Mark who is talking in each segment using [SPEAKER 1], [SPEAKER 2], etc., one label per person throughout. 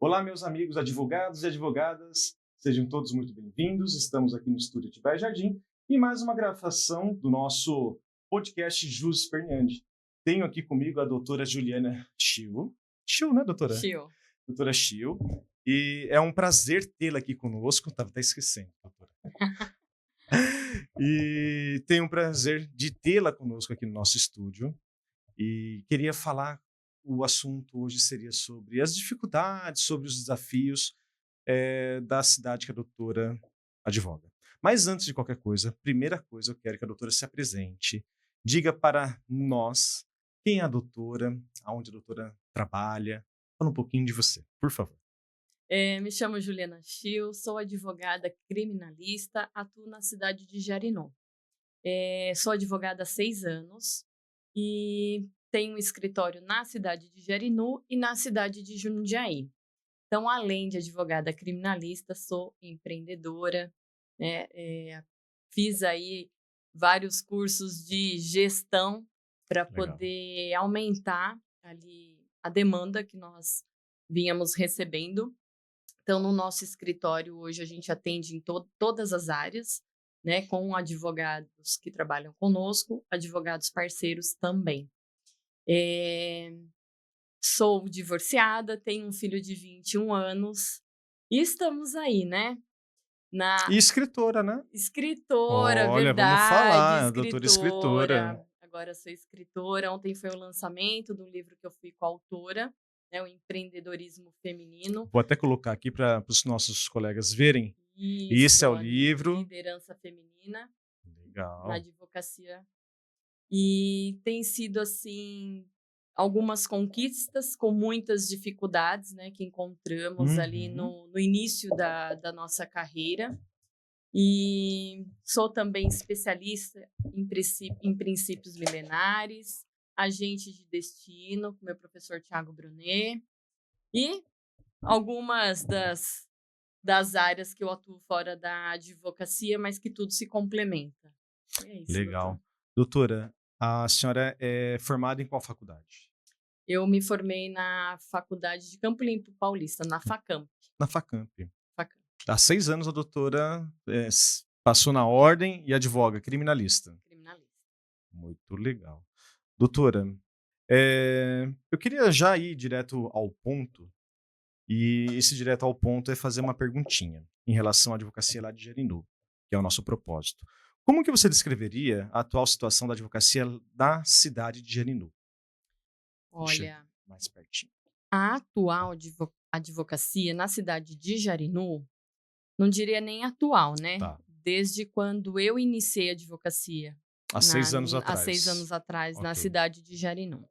[SPEAKER 1] Olá, meus amigos advogados e advogadas, sejam todos muito bem-vindos. Estamos aqui no estúdio Atibaia Jardim e mais uma gravação do nosso podcast Jus Perniandi. Tenho aqui comigo a doutora Juliana Chiu. Chiu, né, doutora?
[SPEAKER 2] Chiu.
[SPEAKER 1] Doutora Chiu. E é um prazer tê-la aqui conosco. Estava até esquecendo, doutora. E tenho o prazer de tê-la conosco aqui no nosso estúdio. E queria falar, o assunto hoje seria sobre as dificuldades, sobre os desafios da cidade que a doutora advoga. Mas antes de qualquer coisa, primeira coisa, eu quero que a doutora se apresente, diga para nós quem é a doutora, aonde a doutora trabalha, fala um pouquinho de você, por favor.
[SPEAKER 2] Me chamo Juliana Chiu, sou advogada criminalista, atuo na cidade de Jarinu. Sou advogada há 6 anos e tenho um escritório na cidade de Jarinu e na cidade de Jundiaí. Então, além de advogada criminalista, sou empreendedora, né? Fiz aí vários cursos de gestão para poder aumentar ali a demanda que nós vínhamos recebendo. Então, no nosso escritório, hoje, a gente atende em todas as áreas, né, com advogados que trabalham conosco, advogados parceiros também. Sou divorciada, tenho um filho de 21 anos e estamos aí, né?
[SPEAKER 1] E escritora, né?
[SPEAKER 2] Escritora,
[SPEAKER 1] Olha,
[SPEAKER 2] verdade,
[SPEAKER 1] vamos falar, doutora escritora.
[SPEAKER 2] Agora sou escritora. Ontem foi o lançamento do livro que eu fui coautora, né, o Empreendedorismo Feminino.
[SPEAKER 1] Vou até colocar aqui para os nossos colegas verem.
[SPEAKER 2] Isso,
[SPEAKER 1] Esse é o
[SPEAKER 2] a
[SPEAKER 1] livro.
[SPEAKER 2] Liderança Feminina
[SPEAKER 1] Legal.
[SPEAKER 2] na advocacia. E tem sido, assim, algumas conquistas com muitas dificuldades, né, que encontramos ali no início da nossa carreira. E sou também especialista em princípios milenares, agente de destino, com meu professor Tiago Brunet, e algumas das áreas que eu atuo fora da advocacia, mas que tudo se complementa. É isso,
[SPEAKER 1] Legal.
[SPEAKER 2] doutor.
[SPEAKER 1] Doutora, a senhora é formada em qual faculdade?
[SPEAKER 2] Eu me formei na Faculdade de Campo Limpo Paulista, na FACAMP.
[SPEAKER 1] Na FACAMP.
[SPEAKER 2] FACAMP.
[SPEAKER 1] Há 6 anos a doutora passou na ordem e advoga, criminalista.
[SPEAKER 2] Criminalista.
[SPEAKER 1] Muito legal. Doutora, eu queria já ir direto ao ponto, e esse direto ao ponto é fazer uma perguntinha em relação à advocacia lá de Jarinu, que é o nosso propósito. Como que você descreveria a atual situação da advocacia da cidade de Jarinu?
[SPEAKER 2] Olha,
[SPEAKER 1] Mais pertinho.
[SPEAKER 2] a atual advocacia na cidade de Jarinu, não diria nem atual, né?
[SPEAKER 1] Tá.
[SPEAKER 2] Desde quando eu iniciei a advocacia.
[SPEAKER 1] Há 6 anos atrás.
[SPEAKER 2] Há 6 anos atrás, na
[SPEAKER 1] Ok.
[SPEAKER 2] cidade de Jarinu.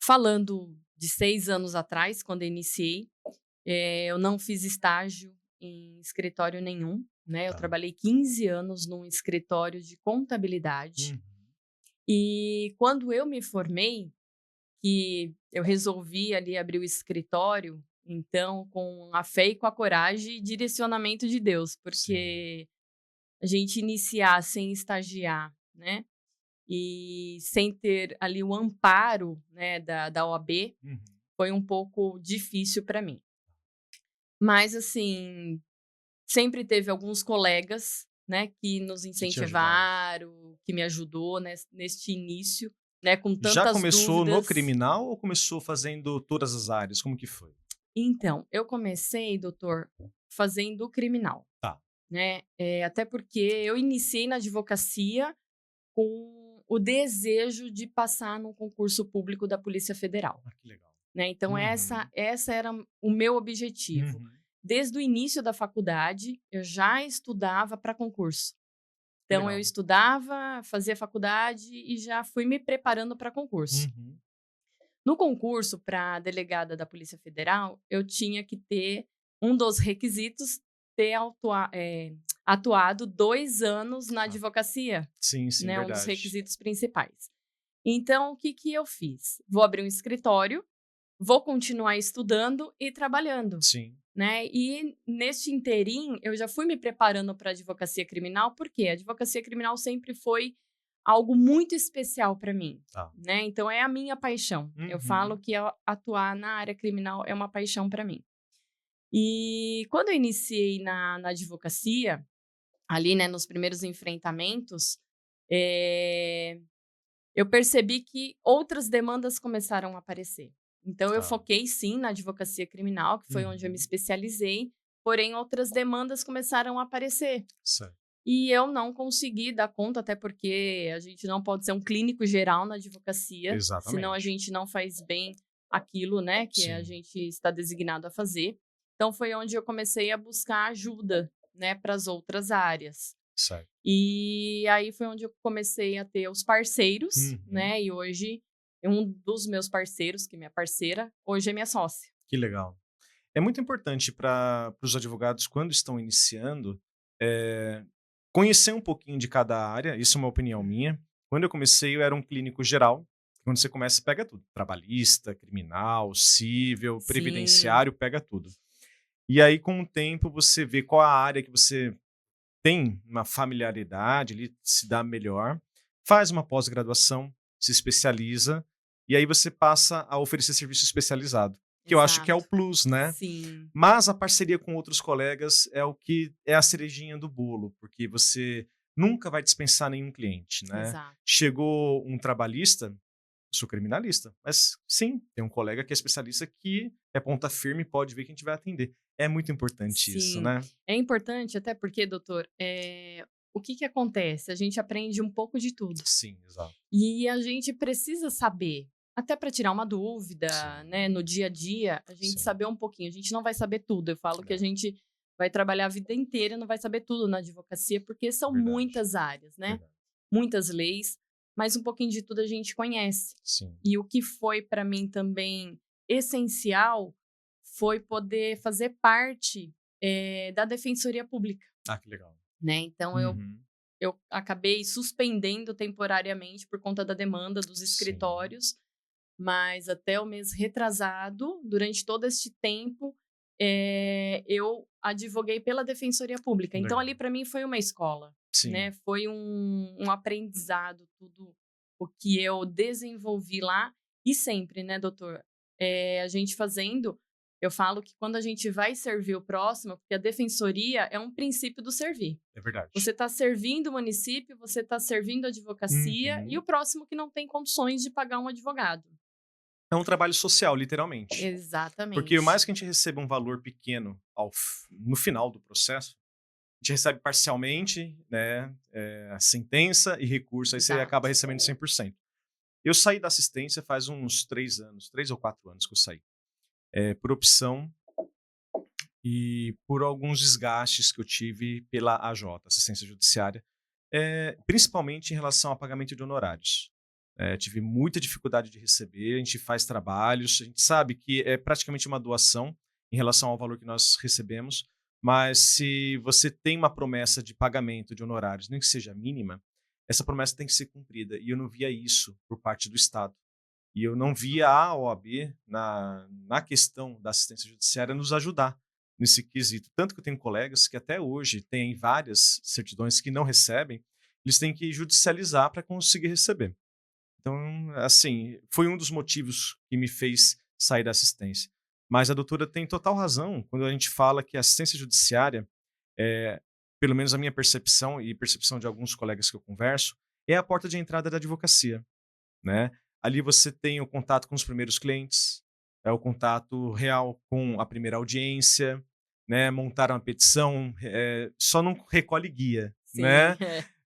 [SPEAKER 2] Falando de 6 anos atrás, quando eu iniciei, eu não fiz estágio em escritório nenhum, né? Eu
[SPEAKER 1] Tá.
[SPEAKER 2] trabalhei 15 anos num escritório de contabilidade. E quando eu me formei, que eu resolvi ali abrir o escritório, então, com a fé e com a coragem e direcionamento de Deus, porque a gente iniciar sem estagiar, né? E sem ter ali o amparo, né, da OAB, foi um pouco difícil para mim. Mas, assim, sempre teve alguns colegas, né, que nos incentivaram, que me ajudou neste início, né, com tantas
[SPEAKER 1] Já começou no
[SPEAKER 2] dúvidas.
[SPEAKER 1] criminal ou começou fazendo todas as áreas? Como que foi?
[SPEAKER 2] Então, eu comecei, doutor, fazendo o criminal.
[SPEAKER 1] Tá.
[SPEAKER 2] Né? Até porque eu iniciei na advocacia com o desejo de passar num concurso público da Polícia Federal.
[SPEAKER 1] Ah, que legal.
[SPEAKER 2] Né? Então, essa era o meu objetivo. Desde o início da faculdade, eu já estudava para concurso. Então,
[SPEAKER 1] Legal.
[SPEAKER 2] eu estudava, fazia faculdade e já fui me preparando para concurso. No concurso para delegada da Polícia Federal, eu tinha que ter um dos requisitos ter atuado 2 anos na advocacia.
[SPEAKER 1] Sim,
[SPEAKER 2] né,
[SPEAKER 1] verdade.
[SPEAKER 2] um dos requisitos principais. Então, o que eu fiz? Vou abrir um escritório, vou continuar estudando e trabalhando.
[SPEAKER 1] Sim.
[SPEAKER 2] Né? E neste interim, eu já fui me preparando para a advocacia criminal, porque a advocacia criminal sempre foi algo muito especial para mim,
[SPEAKER 1] Tá.
[SPEAKER 2] né? Então é a minha paixão. Eu falo
[SPEAKER 1] Uhum.
[SPEAKER 2] que atuar na área criminal é uma paixão para mim. E quando eu iniciei na advocacia, ali, né, nos primeiros enfrentamentos, eh, eu percebi que outras demandas começaram a aparecer. Então eu
[SPEAKER 1] Tá.
[SPEAKER 2] foquei sim na advocacia criminal, que foi onde eu me
[SPEAKER 1] Uhum.
[SPEAKER 2] especializei, porém outras demandas começaram a aparecer.
[SPEAKER 1] Certo.
[SPEAKER 2] E eu não consegui dar conta, até porque a gente não pode ser um clínico geral na advocacia, senão a
[SPEAKER 1] Exatamente.
[SPEAKER 2] gente não faz bem aquilo, né, que a
[SPEAKER 1] Sim.
[SPEAKER 2] gente está designado a fazer. Então foi onde eu comecei a buscar ajuda, né, para as outras áreas.
[SPEAKER 1] Certo.
[SPEAKER 2] E aí foi onde eu comecei a ter os parceiros,
[SPEAKER 1] Uhum.
[SPEAKER 2] né, e hoje um dos meus parceiros, que é minha parceira, hoje é minha sócia.
[SPEAKER 1] Que legal. É muito importante para os advogados, quando estão iniciando, eh, conhecer um pouquinho de cada área, isso é uma opinião minha. Quando eu comecei, eu era um clínico geral. Quando você começa, pega tudo: trabalhista, criminal, civil,
[SPEAKER 2] Sim,
[SPEAKER 1] previdenciário, pega tudo. E aí, com o tempo, você vê qual a área que você tem uma familiaridade, ali, se dá melhor, faz uma pós-graduação, se especializa, e aí você passa a oferecer serviço especializado, que eu acho que é o
[SPEAKER 2] exato.
[SPEAKER 1] plus, né?
[SPEAKER 2] Sim,
[SPEAKER 1] Mas a parceria com outros colegas é o que é a cerejinha do bolo, porque você nunca vai dispensar nenhum cliente, né?
[SPEAKER 2] exato.
[SPEAKER 1] Chegou um trabalhista, sou criminalista, mas sim, tem um colega que é especialista que é ponta firme e pode ver que a gente vai atender. É muito importante isso,
[SPEAKER 2] Sim,
[SPEAKER 1] né?
[SPEAKER 2] é importante até porque, doutor, o que que acontece? A gente aprende um pouco de tudo.
[SPEAKER 1] Sim, exato.
[SPEAKER 2] E a gente precisa saber, até para tirar uma dúvida,
[SPEAKER 1] Sim,
[SPEAKER 2] né, no dia a dia, a gente
[SPEAKER 1] sim,
[SPEAKER 2] saber um pouquinho. A gente não vai saber tudo. Eu falo que a
[SPEAKER 1] é
[SPEAKER 2] gente vai trabalhar a vida inteira e não vai saber tudo na advocacia, porque são
[SPEAKER 1] verdade,
[SPEAKER 2] muitas áreas, né?
[SPEAKER 1] verdade.
[SPEAKER 2] Muitas leis, mas um pouquinho de tudo a gente conhece.
[SPEAKER 1] Sim.
[SPEAKER 2] E o que foi para mim também essencial foi poder fazer parte, da defensoria pública,
[SPEAKER 1] Ah, que legal.
[SPEAKER 2] né. Então
[SPEAKER 1] Uhum.
[SPEAKER 2] eu acabei suspendendo temporariamente por conta da demanda dos
[SPEAKER 1] Sim,
[SPEAKER 2] escritórios, mas até o mês retrasado, durante todo este tempo, eu advoguei pela defensoria pública. Então ali
[SPEAKER 1] legal.
[SPEAKER 2] para mim foi uma escola, né,
[SPEAKER 1] Sim,
[SPEAKER 2] foi um aprendizado tudo o que eu desenvolvi lá e sempre, né, doutor, a gente fazendo eu falo que quando a gente vai servir o próximo, porque a defensoria é um princípio do servir.
[SPEAKER 1] é verdade.
[SPEAKER 2] Você está servindo o município, você está servindo a advocacia e
[SPEAKER 1] Uhum.
[SPEAKER 2] o próximo que não tem condições de pagar um advogado.
[SPEAKER 1] É um trabalho social, literalmente. Porque o mais
[SPEAKER 2] Exatamente.
[SPEAKER 1] que a gente receba um valor pequeno no final do processo, a gente recebe parcialmente, né, a sentença e recurso, aí você acaba
[SPEAKER 2] Exato.
[SPEAKER 1] recebendo 100%. Eu saí da assistência faz uns 3 anos, 3 ou 4 anos que eu saí. Por opção e por alguns desgastes que eu tive pela AJ, assistência judiciária, principalmente em relação a pagamento de honorários. Tive muita dificuldade de receber, a gente faz trabalhos, a gente sabe que é praticamente uma doação em relação ao valor que nós recebemos, mas se você tem uma promessa de pagamento de honorários, nem que seja mínima, essa promessa tem que ser cumprida. E eu não via isso por parte do Estado. E eu não via a OAB na questão da assistência judiciária nos ajudar nesse quesito. Tanto que eu tenho colegas que até hoje têm várias certidões que não recebem, eles têm que judicializar para conseguir receber. Então, assim, foi um dos motivos que me fez sair da assistência. Mas a doutora tem total razão quando a gente fala que a assistência judiciária, é, pelo menos a minha percepção e percepção de alguns colegas que eu converso, é a porta de entrada da advocacia, né? Ali você tem o contato com os primeiros clientes, é o contato real com a primeira audiência, né? Montar uma petição, só não recolhe guia,
[SPEAKER 2] Sim,
[SPEAKER 1] né?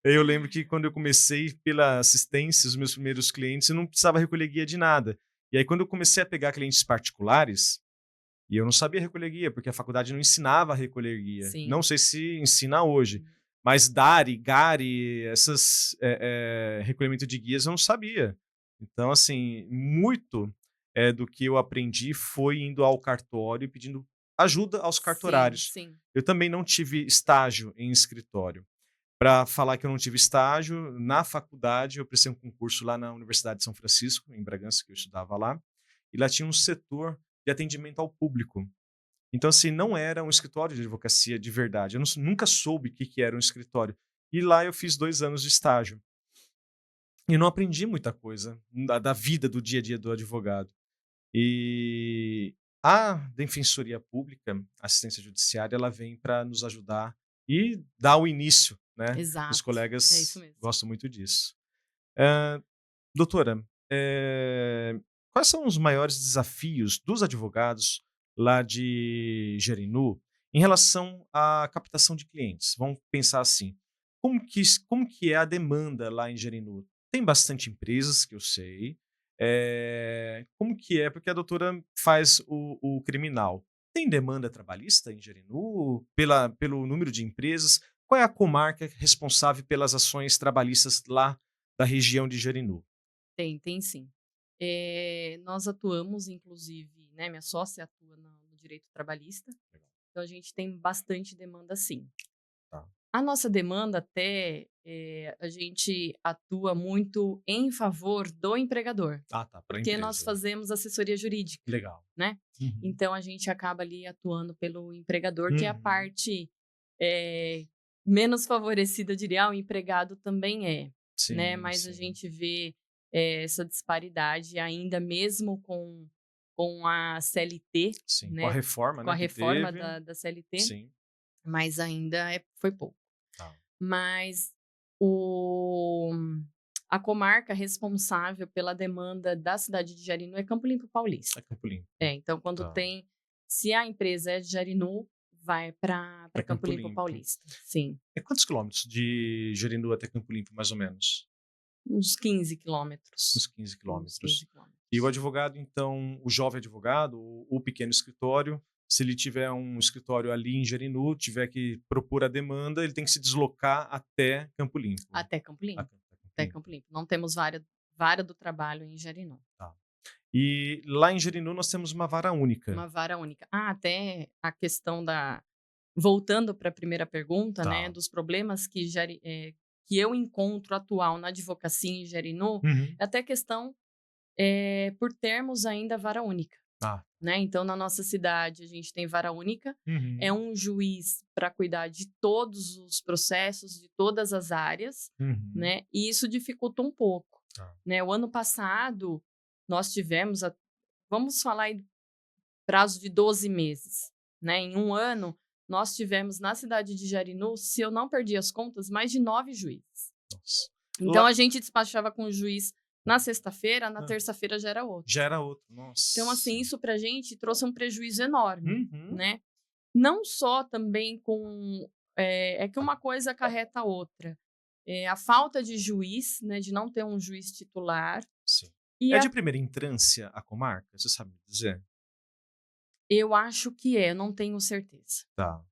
[SPEAKER 1] Eu lembro que quando eu comecei pela assistência, os meus primeiros clientes, eu não precisava recolher guia de nada. E aí, quando eu comecei a pegar clientes particulares, e eu não sabia recolher guia, porque a faculdade não ensinava a recolher guia. Não
[SPEAKER 2] sim.
[SPEAKER 1] sei se ensina hoje, mas DARI, GARI, essas recolhimento de guias eu não sabia. Então, assim, muito do que eu aprendi foi indo ao cartório e pedindo ajuda aos
[SPEAKER 2] Sim,
[SPEAKER 1] cartorários.
[SPEAKER 2] sim.
[SPEAKER 1] Eu também não tive estágio em escritório. Para falar que eu não tive estágio, na faculdade eu prestei um concurso lá na Universidade de São Francisco, em Bragança, que eu estudava lá, e lá tinha um setor de atendimento ao público. Então, assim, não era um escritório de advocacia de verdade. Eu nunca soube o que era um escritório. E lá eu fiz 2 anos de estágio. e não aprendi muita coisa da vida, do dia a dia do advogado. E a Defensoria Pública, a assistência judiciária, ela vem para nos ajudar e dar o início, né? Os
[SPEAKER 2] Exato, é isso
[SPEAKER 1] colegas
[SPEAKER 2] mesmo.
[SPEAKER 1] gostam muito disso. Eh, Doutora, quais são os maiores desafios dos advogados lá de Jarinu em relação à captação de clientes? Vamos pensar assim, como que é a demanda lá em Jarinu? Tem bastante empresas, que eu sei. Como que é? Porque a doutora faz o criminal. Tem demanda trabalhista em Jarinu pelo número de empresas? Qual é a comarca responsável pelas ações trabalhistas lá da região de Jarinu?
[SPEAKER 2] Tem sim. Nós atuamos inclusive, né, minha sócia atua no direito trabalhista,
[SPEAKER 1] Legal.
[SPEAKER 2] então a gente tem bastante demanda sim.
[SPEAKER 1] Tá.
[SPEAKER 2] A nossa demanda até, a gente atua muito em favor do empregador,
[SPEAKER 1] Ah, tá, para a
[SPEAKER 2] porque nós
[SPEAKER 1] empresa.
[SPEAKER 2] fazemos assessoria jurídica,
[SPEAKER 1] Legal.
[SPEAKER 2] né.
[SPEAKER 1] Uhum.
[SPEAKER 2] Então a gente acaba ali atuando pelo empregador, que é a
[SPEAKER 1] Uhum.
[SPEAKER 2] parte, eh, menos favorecida, eu diria. O empregado também é, né,
[SPEAKER 1] Sim,
[SPEAKER 2] mas a
[SPEAKER 1] sim.
[SPEAKER 2] gente vê, essa disparidade ainda mesmo com a CLT,
[SPEAKER 1] Sim, com a
[SPEAKER 2] né,
[SPEAKER 1] reforma,
[SPEAKER 2] com a
[SPEAKER 1] né, que
[SPEAKER 2] reforma
[SPEAKER 1] teve.
[SPEAKER 2] da CLT,
[SPEAKER 1] Sim.
[SPEAKER 2] mas ainda foi pouco.
[SPEAKER 1] Tá.
[SPEAKER 2] Mas o a comarca responsável pela demanda da cidade de Jarinu é Campo Limpo
[SPEAKER 1] É
[SPEAKER 2] Paulista.
[SPEAKER 1] Campo Limpo.
[SPEAKER 2] Então quando
[SPEAKER 1] Tá.
[SPEAKER 2] tem, se a empresa é de Jarinu, vai
[SPEAKER 1] É
[SPEAKER 2] para Campo
[SPEAKER 1] Campo
[SPEAKER 2] Limpo
[SPEAKER 1] Limpo.
[SPEAKER 2] Paulista. Sim,
[SPEAKER 1] É quantos quilômetros de Jarinu até Campo Limpo, mais ou menos?
[SPEAKER 2] uns 15
[SPEAKER 1] Uns
[SPEAKER 2] quilômetros.
[SPEAKER 1] 15
[SPEAKER 2] Uns 15
[SPEAKER 1] quilômetros. E o
[SPEAKER 2] quilômetros.
[SPEAKER 1] advogado, então, o jovem advogado, o pequeno escritório, se ele tiver um escritório ali em Jarinu, tiver que propor a demanda, ele tem que se deslocar até Campo Limpo.
[SPEAKER 2] Até Campo
[SPEAKER 1] A
[SPEAKER 2] Limpo,
[SPEAKER 1] Campo
[SPEAKER 2] até
[SPEAKER 1] Limpo.
[SPEAKER 2] Campo Limpo. Não temos vara do trabalho em Jarinu.
[SPEAKER 1] Tá. E lá em Jarinu nós temos uma vara única.
[SPEAKER 2] Uma vara única. Até a questão da, voltando para a primeira pergunta, né,
[SPEAKER 1] Tá.
[SPEAKER 2] dos problemas que eu encontro atual na advocacia em Jarinu,
[SPEAKER 1] Uhum.
[SPEAKER 2] é até questão, por termos ainda vara única,
[SPEAKER 1] Ah.
[SPEAKER 2] né. Então na nossa cidade a gente tem vara única, é
[SPEAKER 1] Uhum.
[SPEAKER 2] um juiz para cuidar de todos os processos, de todas as áreas,
[SPEAKER 1] Uhum.
[SPEAKER 2] né, e isso dificulta um pouco,
[SPEAKER 1] Tá.
[SPEAKER 2] né. O ano passado nós tivemos vamos falar aí prazo de 12 meses, né. Em um ano, nós tivemos na cidade de Jarinu, se eu não perdi as contas, mais de 9 juízes.
[SPEAKER 1] Nossa.
[SPEAKER 2] Então
[SPEAKER 1] Lá
[SPEAKER 2] a gente despachava com o juiz na sexta-feira, na
[SPEAKER 1] hã,
[SPEAKER 2] terça-feira já era outro.
[SPEAKER 1] já era outro.
[SPEAKER 2] Então,
[SPEAKER 1] Nossa.
[SPEAKER 2] assim, isso pra gente trouxe um prejuízo enorme,
[SPEAKER 1] Uhum.
[SPEAKER 2] né. Não só também com, é que uma coisa acarreta a outra. A falta de juiz, né, de não ter um juiz titular,
[SPEAKER 1] Sim.
[SPEAKER 2] e
[SPEAKER 1] É de primeira entrância a comarca? Você sabe me dizer?
[SPEAKER 2] eu acho que é, eu não tenho certeza.
[SPEAKER 1] Tá.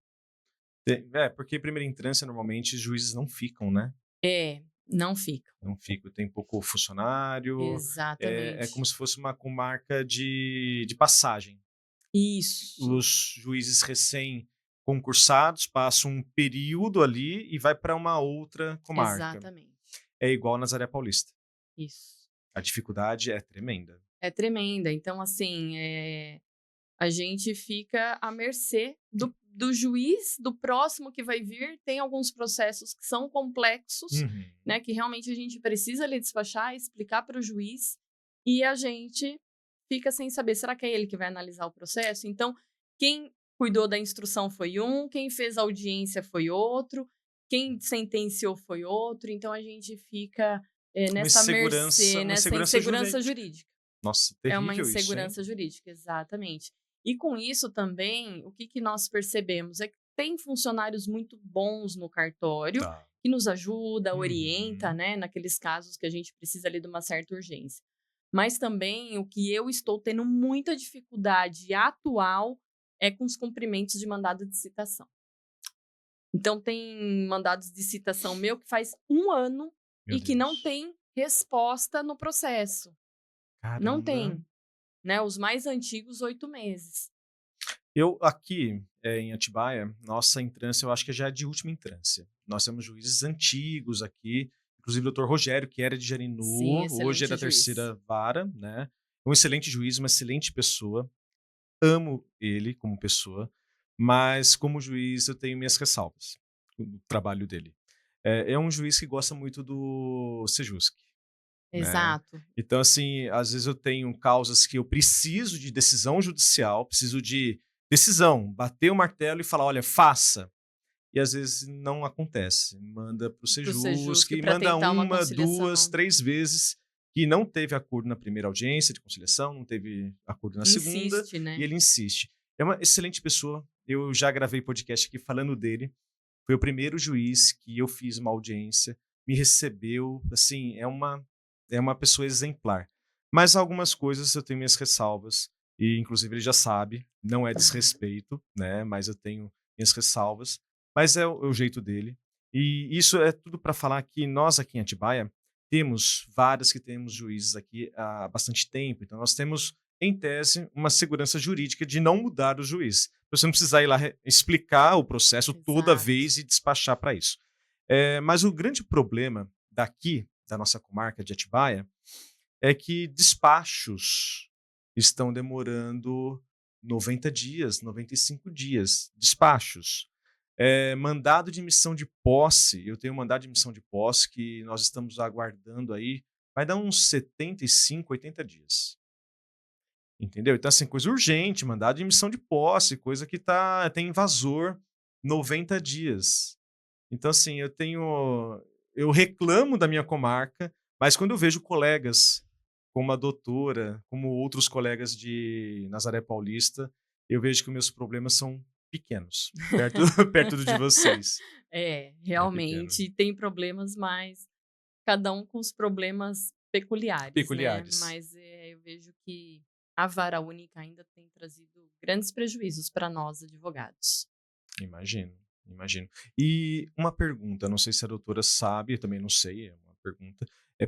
[SPEAKER 1] Porque primeira instância, normalmente, os juízes não ficam, né?
[SPEAKER 2] É, não fica.
[SPEAKER 1] Não ficam, tem pouco funcionário, é como
[SPEAKER 2] Exatamente.
[SPEAKER 1] se fosse uma comarca de passagem.
[SPEAKER 2] Isso,
[SPEAKER 1] Os juízes recém-concursados passam um período ali e vai para uma outra comarca.
[SPEAKER 2] exatamente.
[SPEAKER 1] É igual na Nazaré Paulista.
[SPEAKER 2] Isso.
[SPEAKER 1] A dificuldade é tremenda.
[SPEAKER 2] É tremenda. Então, assim, a gente fica à mercê do juiz, do próximo que vai vir. Tem alguns processos que são complexos,
[SPEAKER 1] Uhum.
[SPEAKER 2] né, que realmente a gente precisa ali despachar, explicar para o juiz, e a gente fica sem saber, será que é ele que vai analisar o processo? Então, quem cuidou da instrução foi um, quem fez a audiência foi outro, quem sentenciou foi outro, então a gente fica, nessa mercê,
[SPEAKER 1] Uma
[SPEAKER 2] nessa
[SPEAKER 1] insegurança
[SPEAKER 2] insegurança
[SPEAKER 1] jurídica.
[SPEAKER 2] jurídica.
[SPEAKER 1] Nossa,
[SPEAKER 2] É uma
[SPEAKER 1] terrível isso, hein?
[SPEAKER 2] insegurança jurídica, exatamente. E com isso também, o que que nós percebemos é que tem funcionários muito bons no cartório,
[SPEAKER 1] Tá.
[SPEAKER 2] que nos ajuda, orienta,
[SPEAKER 1] Uhum.
[SPEAKER 2] né, naqueles casos que a gente precisa ali de uma certa urgência. Mas também o que eu estou tendo muita dificuldade atual é com os cumprimentos de mandado de citação. Então tem mandados de citação meu que faz um ano
[SPEAKER 1] Meu
[SPEAKER 2] e que não
[SPEAKER 1] Deus.
[SPEAKER 2] tem resposta no processo. Não
[SPEAKER 1] Caramba.
[SPEAKER 2] tem. Né, os mais antigos, 8 meses.
[SPEAKER 1] Eu aqui, em Atibaia, nossa entrância eu acho que já é de última entrância. Nós temos juízes antigos aqui, inclusive o doutor Rogério, que era de
[SPEAKER 2] Sim,
[SPEAKER 1] Jarinu, hoje é
[SPEAKER 2] excelente
[SPEAKER 1] da
[SPEAKER 2] juiz.
[SPEAKER 1] terceira vara, né. Um excelente juiz, uma excelente pessoa, amo ele como pessoa, mas como juiz eu tenho minhas ressalvas com o trabalho dele. É um juiz que gosta muito do Sejusc. né?
[SPEAKER 2] Exato.
[SPEAKER 1] Então, assim, às vezes eu tenho causas que eu preciso de decisão judicial, preciso de decisão, bater o martelo e falar, olha, faça. E às vezes não acontece. Manda para o
[SPEAKER 2] Para o Sejusc,
[SPEAKER 1] Sejusc, que
[SPEAKER 2] para
[SPEAKER 1] manda
[SPEAKER 2] tentar uma
[SPEAKER 1] uma, duas,
[SPEAKER 2] conciliação.
[SPEAKER 1] 3 vezes, que não teve acordo na primeira audiência de conciliação, não teve acordo na segunda,
[SPEAKER 2] Insiste,
[SPEAKER 1] e
[SPEAKER 2] né?
[SPEAKER 1] ele insiste. É uma excelente pessoa. Eu já gravei podcast aqui falando dele. Foi o primeiro juiz que eu fiz uma audiência, me recebeu, assim, é uma pessoa exemplar. Mas algumas coisas eu tenho minhas ressalvas, e inclusive ele já sabe, não é desrespeito, né? Mas eu tenho minhas ressalvas. Mas é o jeito dele. E isso é tudo para falar que nós aqui em Atibaia temos juízes aqui há bastante tempo. Então nós temos, em tese, uma segurança jurídica de não mudar o juiz. Você não precisar ir lá explicar o processo toda
[SPEAKER 2] Exato.
[SPEAKER 1] vez e despachar para isso. Mas o grande problema daqui, da nossa comarca de Atibaia, é que despachos estão demorando 90 dias, 95 dias. Despachos. Mandado de emissão de posse, eu tenho um mandado de emissão de posse que nós estamos aguardando aí, vai dar uns 75, 80 dias. Entendeu? Então, assim, coisa urgente, mandado de emissão de posse, coisa que tem invasor 90 dias. Então, assim, eu reclamo da minha comarca, mas quando eu vejo colegas como a doutora, como outros colegas de Nazaré Paulista, eu vejo que meus problemas são pequenos, perto, perto do de vocês.
[SPEAKER 2] É,
[SPEAKER 1] É pequeno.
[SPEAKER 2] realmente tem problemas, mas cada um com os problemas peculiares, né?
[SPEAKER 1] Peculiares.
[SPEAKER 2] Mas eu vejo que a vara única ainda tem trazido grandes prejuízos para nós, advogados.
[SPEAKER 1] Imagino, imagino. E uma pergunta, não sei se a doutora sabe, eu também não sei, é uma pergunta.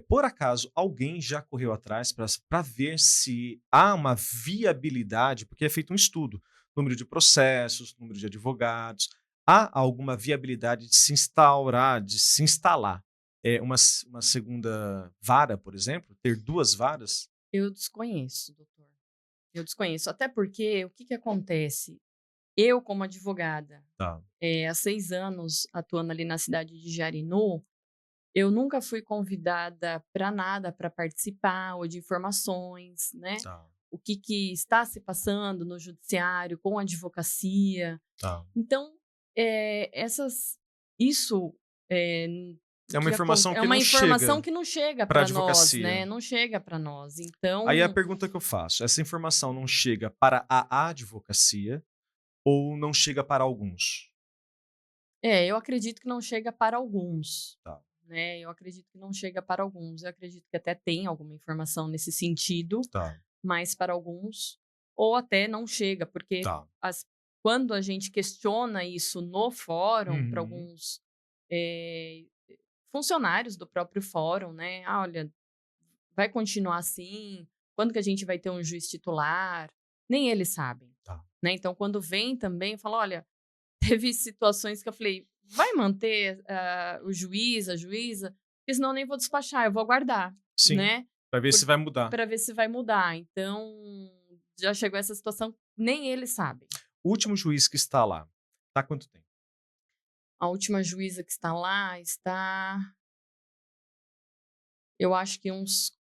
[SPEAKER 1] Por acaso, alguém já correu atrás para ver se há uma viabilidade, porque é feito um estudo, número de processos, número de advogados, há alguma viabilidade de se instalar uma segunda vara, por exemplo, ter duas varas?
[SPEAKER 2] Eu desconheço, doutor. Eu desconheço. Até porque o que que acontece? Eu, como advogada,
[SPEAKER 1] Tá,
[SPEAKER 2] há 6 anos atuando ali na cidade de Jarinu, eu nunca fui convidada para nada para participar ou de informações, né?
[SPEAKER 1] tá,
[SPEAKER 2] O que que está se passando no judiciário com a advocacia.
[SPEAKER 1] tá.
[SPEAKER 2] Então, essas isso,
[SPEAKER 1] É uma informação
[SPEAKER 2] é
[SPEAKER 1] que
[SPEAKER 2] uma
[SPEAKER 1] não
[SPEAKER 2] informação
[SPEAKER 1] chega
[SPEAKER 2] que não chega
[SPEAKER 1] para a
[SPEAKER 2] para nós,
[SPEAKER 1] advocacia.
[SPEAKER 2] né, não chega para nós.
[SPEAKER 1] Aí a
[SPEAKER 2] Então,
[SPEAKER 1] pergunta que eu faço, essa informação não chega para a advocacia ou não chega para alguns?
[SPEAKER 2] eu acredito que não chega para alguns,
[SPEAKER 1] Tá,
[SPEAKER 2] né, eu acredito que não chega para alguns. Eu acredito que até tem alguma informação nesse sentido,
[SPEAKER 1] tá,
[SPEAKER 2] mas para alguns ou até não chega, porque
[SPEAKER 1] tá.
[SPEAKER 2] as quando a gente questiona isso no fórum para
[SPEAKER 1] Uhum.
[SPEAKER 2] alguns, eh, funcionários do próprio fórum, né: "Ah, olha, vai continuar assim? Quando que a gente vai ter um juiz titular?" Nem eles sabem,
[SPEAKER 1] Tá.
[SPEAKER 2] né. Então quando vem também, fala: "Olha", teve situações que eu falei: "Vai manter, o juiz, a juíza? Porque senão eu nem vou despachar, eu vou aguardar",
[SPEAKER 1] Sim,
[SPEAKER 2] né,
[SPEAKER 1] para ver se vai mudar.
[SPEAKER 2] para ver se vai mudar. Então, já chegou essa situação, nem eles sabem.
[SPEAKER 1] O último juiz que está lá, tá há quanto tempo?
[SPEAKER 2] A última juíza que está lá está, eu acho que uns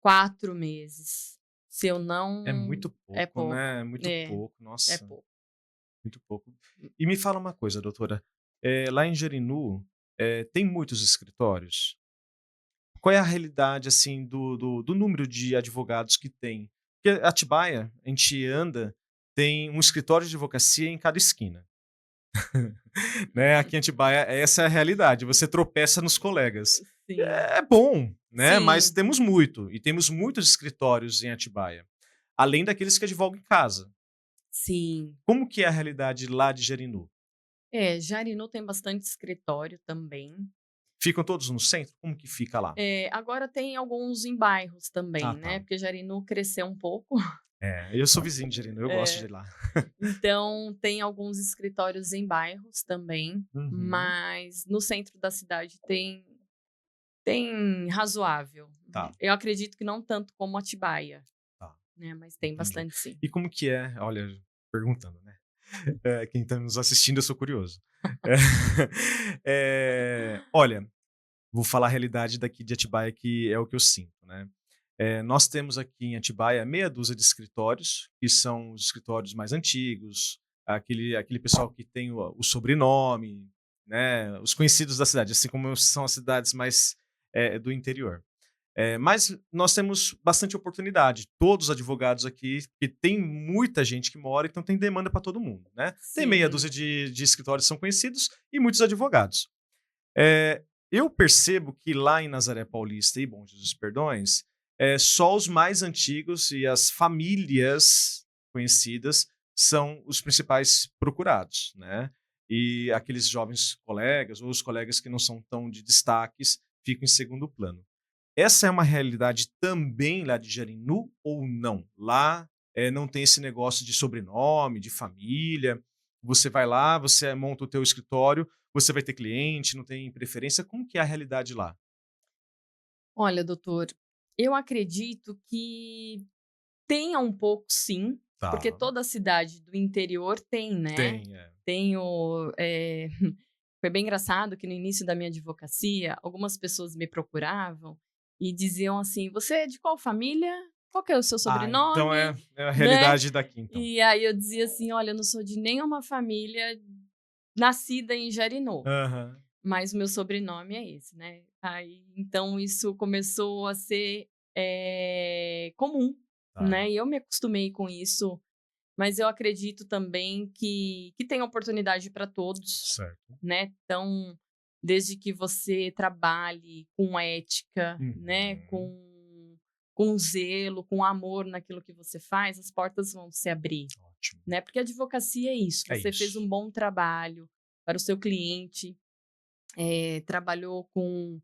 [SPEAKER 2] 4 meses, se eu
[SPEAKER 1] É
[SPEAKER 2] não
[SPEAKER 1] muito
[SPEAKER 2] é
[SPEAKER 1] pouco,
[SPEAKER 2] pouco.
[SPEAKER 1] né, é muito
[SPEAKER 2] É,
[SPEAKER 1] pouco,
[SPEAKER 2] é
[SPEAKER 1] nossa,
[SPEAKER 2] pouco.
[SPEAKER 1] muito pouco. E me fala uma coisa, doutora, lá em Jarinu, tem muitos escritórios? Qual é a realidade, assim, do número de advogados que tem? Porque Atibaia, a gente anda, tem um escritório de advocacia em cada esquina, né, aqui em Atibaia essa é a realidade, você tropeça nos colegas.
[SPEAKER 2] Sim,
[SPEAKER 1] É bom, né, mas
[SPEAKER 2] sim,
[SPEAKER 1] temos muito, e temos muitos escritórios em Atibaia, além daqueles que advogam em casa.
[SPEAKER 2] sim.
[SPEAKER 1] Como que é a realidade lá de Jarinu?
[SPEAKER 2] Jarinu tem bastante escritório também.
[SPEAKER 1] Ficam todos no centro? Como que fica lá?
[SPEAKER 2] Agora tem alguns em bairros
[SPEAKER 1] Ah,
[SPEAKER 2] também, né,
[SPEAKER 1] tá.
[SPEAKER 2] porque Jarinu cresceu um pouco.
[SPEAKER 1] Eu sou vizinho de Jarinu, eu gosto de ir
[SPEAKER 2] É,
[SPEAKER 1] lá.
[SPEAKER 2] então tem alguns escritórios em bairros também,
[SPEAKER 1] Uhum.
[SPEAKER 2] mas no centro da cidade tem razoável.
[SPEAKER 1] Tá,
[SPEAKER 2] Eu acredito que não tanto como Atibaia,
[SPEAKER 1] tá,
[SPEAKER 2] né, mas tem
[SPEAKER 1] entendi.
[SPEAKER 2] bastante sim.
[SPEAKER 1] E como que é, olha, perguntando, né, quem está nos assistindo, eu sou curioso. Eh, olha, vou falar a realidade daqui de Atibaia, que é o que eu sinto, né? Nós temos aqui em Atibaia meia dúzia de escritórios, que são os escritórios mais antigos, aquele pessoal que tem o sobrenome, né? Os conhecidos da cidade, assim como são as cidades mais do interior. Mas nós temos bastante oportunidade. Todos os advogados aqui, que tem muita gente que mora, então tem demanda para todo mundo, né? Tem meia
[SPEAKER 2] Sim.
[SPEAKER 1] dúzia de escritórios que são conhecidos e muitos advogados. Eu percebo que lá em Nazaré Paulista e Bom Jesus Perdões, só os mais antigos e as famílias conhecidas são os principais procurados, né? E aqueles jovens colegas ou os colegas que não são tão de destaques ficam em segundo plano. Essa é uma realidade também lá de Jarinu ou não? Lá não tem esse negócio de sobrenome, de família. Você vai lá, você monta o teu escritório, você vai ter cliente, não tem preferência. Como que é a realidade lá?
[SPEAKER 2] Olha, doutor, eu acredito que tenha um pouco sim, porque
[SPEAKER 1] Tá.
[SPEAKER 2] toda cidade do interior tem, né?
[SPEAKER 1] Tem, é.
[SPEAKER 2] Tem o, foi bem engraçado que no início da minha advocacia, algumas pessoas me procuravam e diziam assim: "Você é de qual família? Qual que é o seu
[SPEAKER 1] Então
[SPEAKER 2] sobrenome?",
[SPEAKER 1] é a
[SPEAKER 2] né?
[SPEAKER 1] realidade daqui, então.
[SPEAKER 2] E aí eu dizia assim: "Olha, eu não sou de nenhuma família nascida em Jarinu,
[SPEAKER 1] Aham.
[SPEAKER 2] mas o meu sobrenome é esse", né. Aí, então isso começou a ser, comum,
[SPEAKER 1] Tá.
[SPEAKER 2] né, e eu me acostumei com isso, mas eu acredito também que tem oportunidade para todos,
[SPEAKER 1] Certo.
[SPEAKER 2] né. Então, desde que você trabalhe com ética, né,
[SPEAKER 1] Uhum.
[SPEAKER 2] com zelo, com amor naquilo que você faz, as portas vão se abrir,
[SPEAKER 1] Ótimo.
[SPEAKER 2] né, porque a advocacia é isso,
[SPEAKER 1] É
[SPEAKER 2] você fez
[SPEAKER 1] isso.
[SPEAKER 2] um bom trabalho para o seu cliente, trabalhou com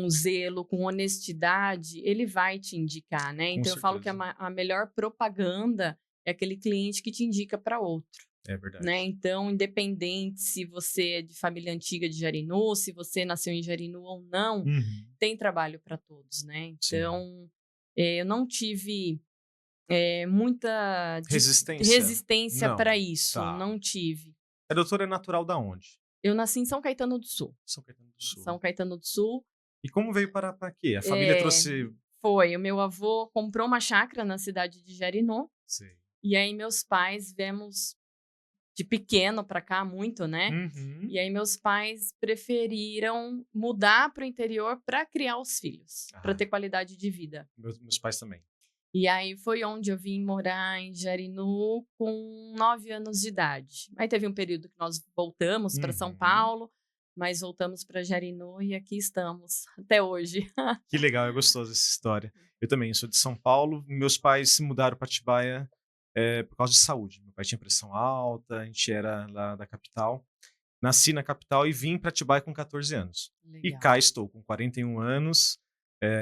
[SPEAKER 2] zelo, com honestidade, ele vai te indicar, né.
[SPEAKER 1] Com
[SPEAKER 2] Então eu falo que
[SPEAKER 1] certeza.
[SPEAKER 2] a melhor propaganda é aquele cliente que te indica para outro,
[SPEAKER 1] É
[SPEAKER 2] né.
[SPEAKER 1] verdade.
[SPEAKER 2] Então, independente se você é de família antiga de Jarinu, se você nasceu em Jarinu ou não,
[SPEAKER 1] Uhum.
[SPEAKER 2] tem trabalho para todos, né.
[SPEAKER 1] Sim.
[SPEAKER 2] Então, eu não tive, muita
[SPEAKER 1] Resistência?
[SPEAKER 2] resistência para
[SPEAKER 1] Não.
[SPEAKER 2] isso,
[SPEAKER 1] Tá.
[SPEAKER 2] não tive.
[SPEAKER 1] A doutora é natural da onde?
[SPEAKER 2] Eu nasci em São Caetano do Sul.
[SPEAKER 1] São Caetano do Sul.
[SPEAKER 2] São Caetano do Sul,
[SPEAKER 1] E como veio parar para aqui? A família
[SPEAKER 2] eh,
[SPEAKER 1] trouxe.
[SPEAKER 2] foi. O meu avô comprou uma chácara na cidade de Jarinu,
[SPEAKER 1] Sei.
[SPEAKER 2] e aí meus pais viemos de pequeno para cá muito, né,
[SPEAKER 1] Uhum.
[SPEAKER 2] e aí meus pais preferiram mudar para o interior para criar os filhos, para
[SPEAKER 1] Ah,
[SPEAKER 2] ter qualidade de vida.
[SPEAKER 1] meus pais também.
[SPEAKER 2] E aí foi onde eu vim morar em Jarinu com 9 anos de idade. Aí teve um período que nós voltamos para São
[SPEAKER 1] Uhum.
[SPEAKER 2] Paulo, mas voltamos para Jarinu e aqui estamos até hoje.
[SPEAKER 1] Que legal, é gostoso essa história. Eu também sou de São Paulo, meus pais se mudaram para Atibaia, por causa de saúde. Meu pai tinha pressão alta, a gente era lá da capital. Nasci na capital e vim para Atibaia com 14 anos. E cá
[SPEAKER 2] Legal.
[SPEAKER 1] estou com 41 anos,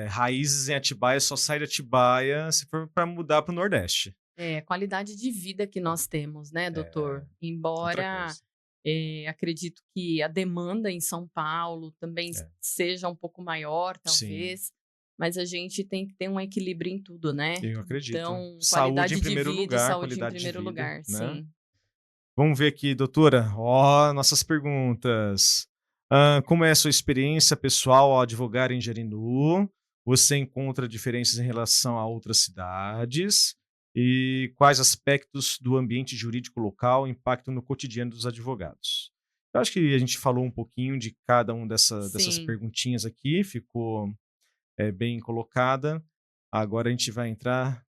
[SPEAKER 1] raízes em Atibaia, só sai de Atibaia se for para mudar para o Nordeste.
[SPEAKER 2] É, a qualidade de vida que nós temos, né,
[SPEAKER 1] É
[SPEAKER 2] doutor?
[SPEAKER 1] outra
[SPEAKER 2] Embora,
[SPEAKER 1] coisa.
[SPEAKER 2] acredito que a demanda em São Paulo também
[SPEAKER 1] É,
[SPEAKER 2] seja um pouco maior,
[SPEAKER 1] sim,
[SPEAKER 2] talvez, mas a gente tem que ter um equilíbrio em tudo, né?
[SPEAKER 1] eu acredito.
[SPEAKER 2] Então,
[SPEAKER 1] Saúde em
[SPEAKER 2] qualidade de
[SPEAKER 1] primeiro
[SPEAKER 2] vida e
[SPEAKER 1] lugar,
[SPEAKER 2] saúde em
[SPEAKER 1] qualidade de
[SPEAKER 2] primeiro
[SPEAKER 1] vida,
[SPEAKER 2] lugar,
[SPEAKER 1] né?
[SPEAKER 2] sim.
[SPEAKER 1] Vamos ver aqui, doutora. Ó, nossas perguntas. Como é a sua experiência pessoal ao advogar em Jarinu? Você encontra diferenças em relação a outras cidades? E quais aspectos do ambiente jurídico local impactam no cotidiano dos advogados? Eu acho que a gente falou um pouquinho de cada uma dessas
[SPEAKER 2] Sim,
[SPEAKER 1] perguntinhas aqui, ficou bem colocada. Agora a gente vai entrar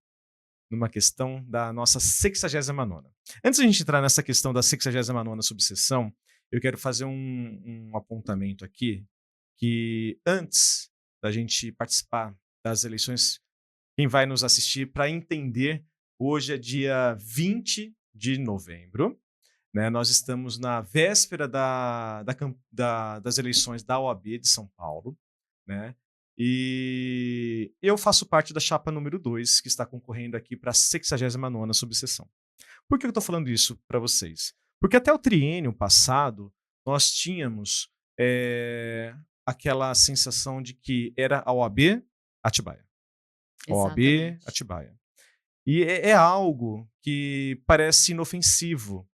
[SPEAKER 1] numa questão da nossa 69ª. Antes de a gente entrar nessa questão da 69ª subseção, eu quero fazer um apontamento aqui, que antes da gente participar das eleições, quem vai nos assistir para entender, hoje é dia 20 de novembro, né? Nós estamos na véspera das eleições da OAB de São Paulo, né? E eu faço parte da chapa número 2, que está concorrendo aqui para a 69ª subseção. Por que eu estou falando isso para vocês? Porque até o triênio passado, nós tínhamos aquela sensação de que era a OAB Atibaia. OAB
[SPEAKER 2] exatamente.
[SPEAKER 1] Atibaia. E é algo que parece inofensivo.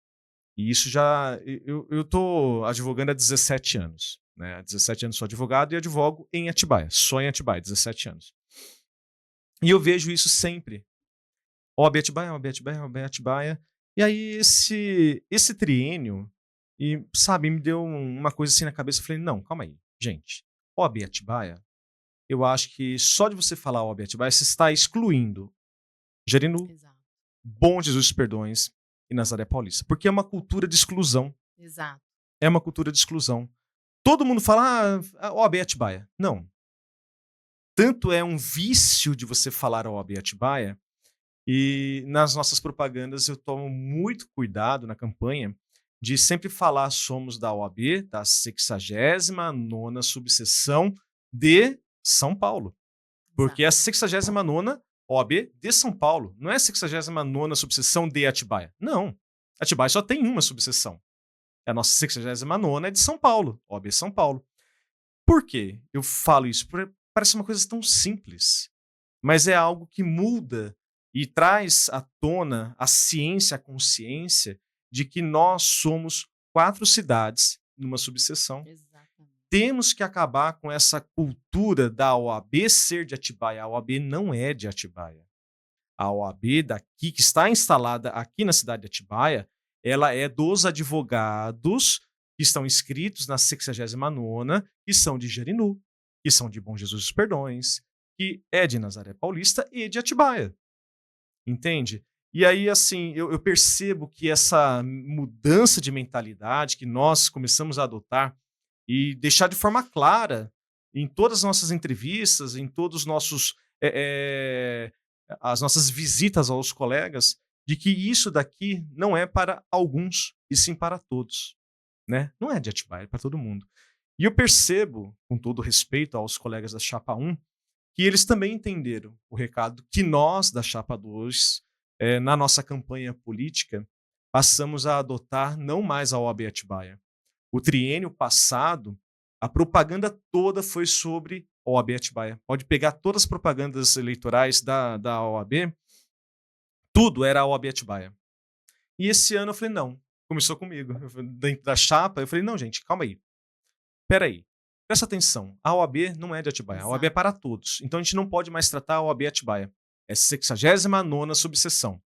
[SPEAKER 1] E isso já. Eu estou advogando há 17 anos. né? Há 17 anos sou advogado e advogo em Atibaia, só em Atibaia, 17 anos. E eu vejo isso sempre. OAB Atibaia, OAB Atibaia, OAB Atibaia. E aí esse triênio, e sabe, me deu uma coisa assim na cabeça, eu falei, não, calma aí, gente, OAB Atibaia, eu acho que só de você falar OAB Atibaia, você está excluindo Jarinu,
[SPEAKER 2] Exato,
[SPEAKER 1] Bom Jesus dos Perdões e Nazaré Paulista, porque é uma cultura de exclusão,
[SPEAKER 2] exato.
[SPEAKER 1] é uma cultura de exclusão. Todo mundo fala, OAB Atibaia. Não. Tanto é um vício de você falar OAB Atibaia, e nas nossas propagandas eu tomo muito cuidado na campanha de sempre falar somos da OAB, da 69ª subseção de São Paulo. Porque é a 69ª OAB de São Paulo. Não é a 69ª subseção de Atibaia. Não. Atibaia só tem uma subseção. A nossa 69ª é de São Paulo. OAB São Paulo. Por quê? Eu falo isso? Porque parece uma coisa tão simples. Mas é algo que muda e traz à tona a ciência, a consciência de que nós somos 4 cidades numa subseção.
[SPEAKER 2] Exatamente.
[SPEAKER 1] Temos que acabar com essa cultura da OAB ser de Atibaia. A OAB não é de Atibaia. A OAB daqui, que está instalada aqui na cidade de Atibaia, ela é dos advogados que estão inscritos na 69ª, que são de Jarinu, que são de Bom Jesus dos Perdões, que é de Nazaré Paulista e de Atibaia. Entende? E aí, assim, eu percebo que essa mudança de mentalidade que nós começamos a adotar e deixar de forma clara em todas as nossas entrevistas, em todos os nossos as nossas visitas aos colegas, de que isso daqui não é para alguns, e sim para todos, né? Não é de Atibaia, é para todo mundo. E eu percebo, com todo respeito aos colegas da Chapa 1, que eles também entenderam o recado que nós, da Chapa 2, na nossa campanha política, passamos a adotar não mais a OAB Atibaia. O triênio passado, a propaganda toda foi sobre OAB Atibaia. Pode pegar todas as propagandas eleitorais da OAB, tudo era a OAB Atibaia. E esse ano eu falei, não, começou comigo. Dentro da chapa, eu falei, não, gente, calma aí. Peraí, presta atenção, a OAB não é de Atibaia, a OAB é
[SPEAKER 2] Exato.
[SPEAKER 1] para todos. Então a gente não pode mais tratar a OAB Atibaia. É 69ª subseção.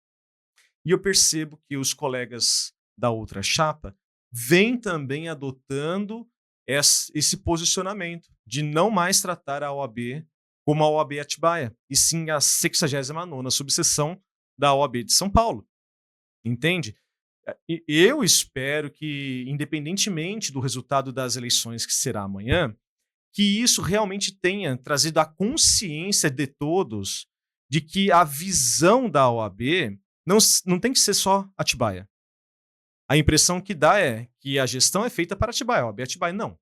[SPEAKER 1] E eu percebo que os colegas da outra chapa vêm também adotando esse posicionamento de não mais tratar a OAB como a OAB Atibaia, e sim a 69ª subseção da OAB de São Paulo. Entende? Eu espero que, independentemente do resultado das eleições que será amanhã, que isso realmente tenha trazido a consciência de todos de que a visão da OAB não tem que ser só Atibaia. A impressão que dá é que a gestão é feita para Atibaia, a OAB Atibaia. Não.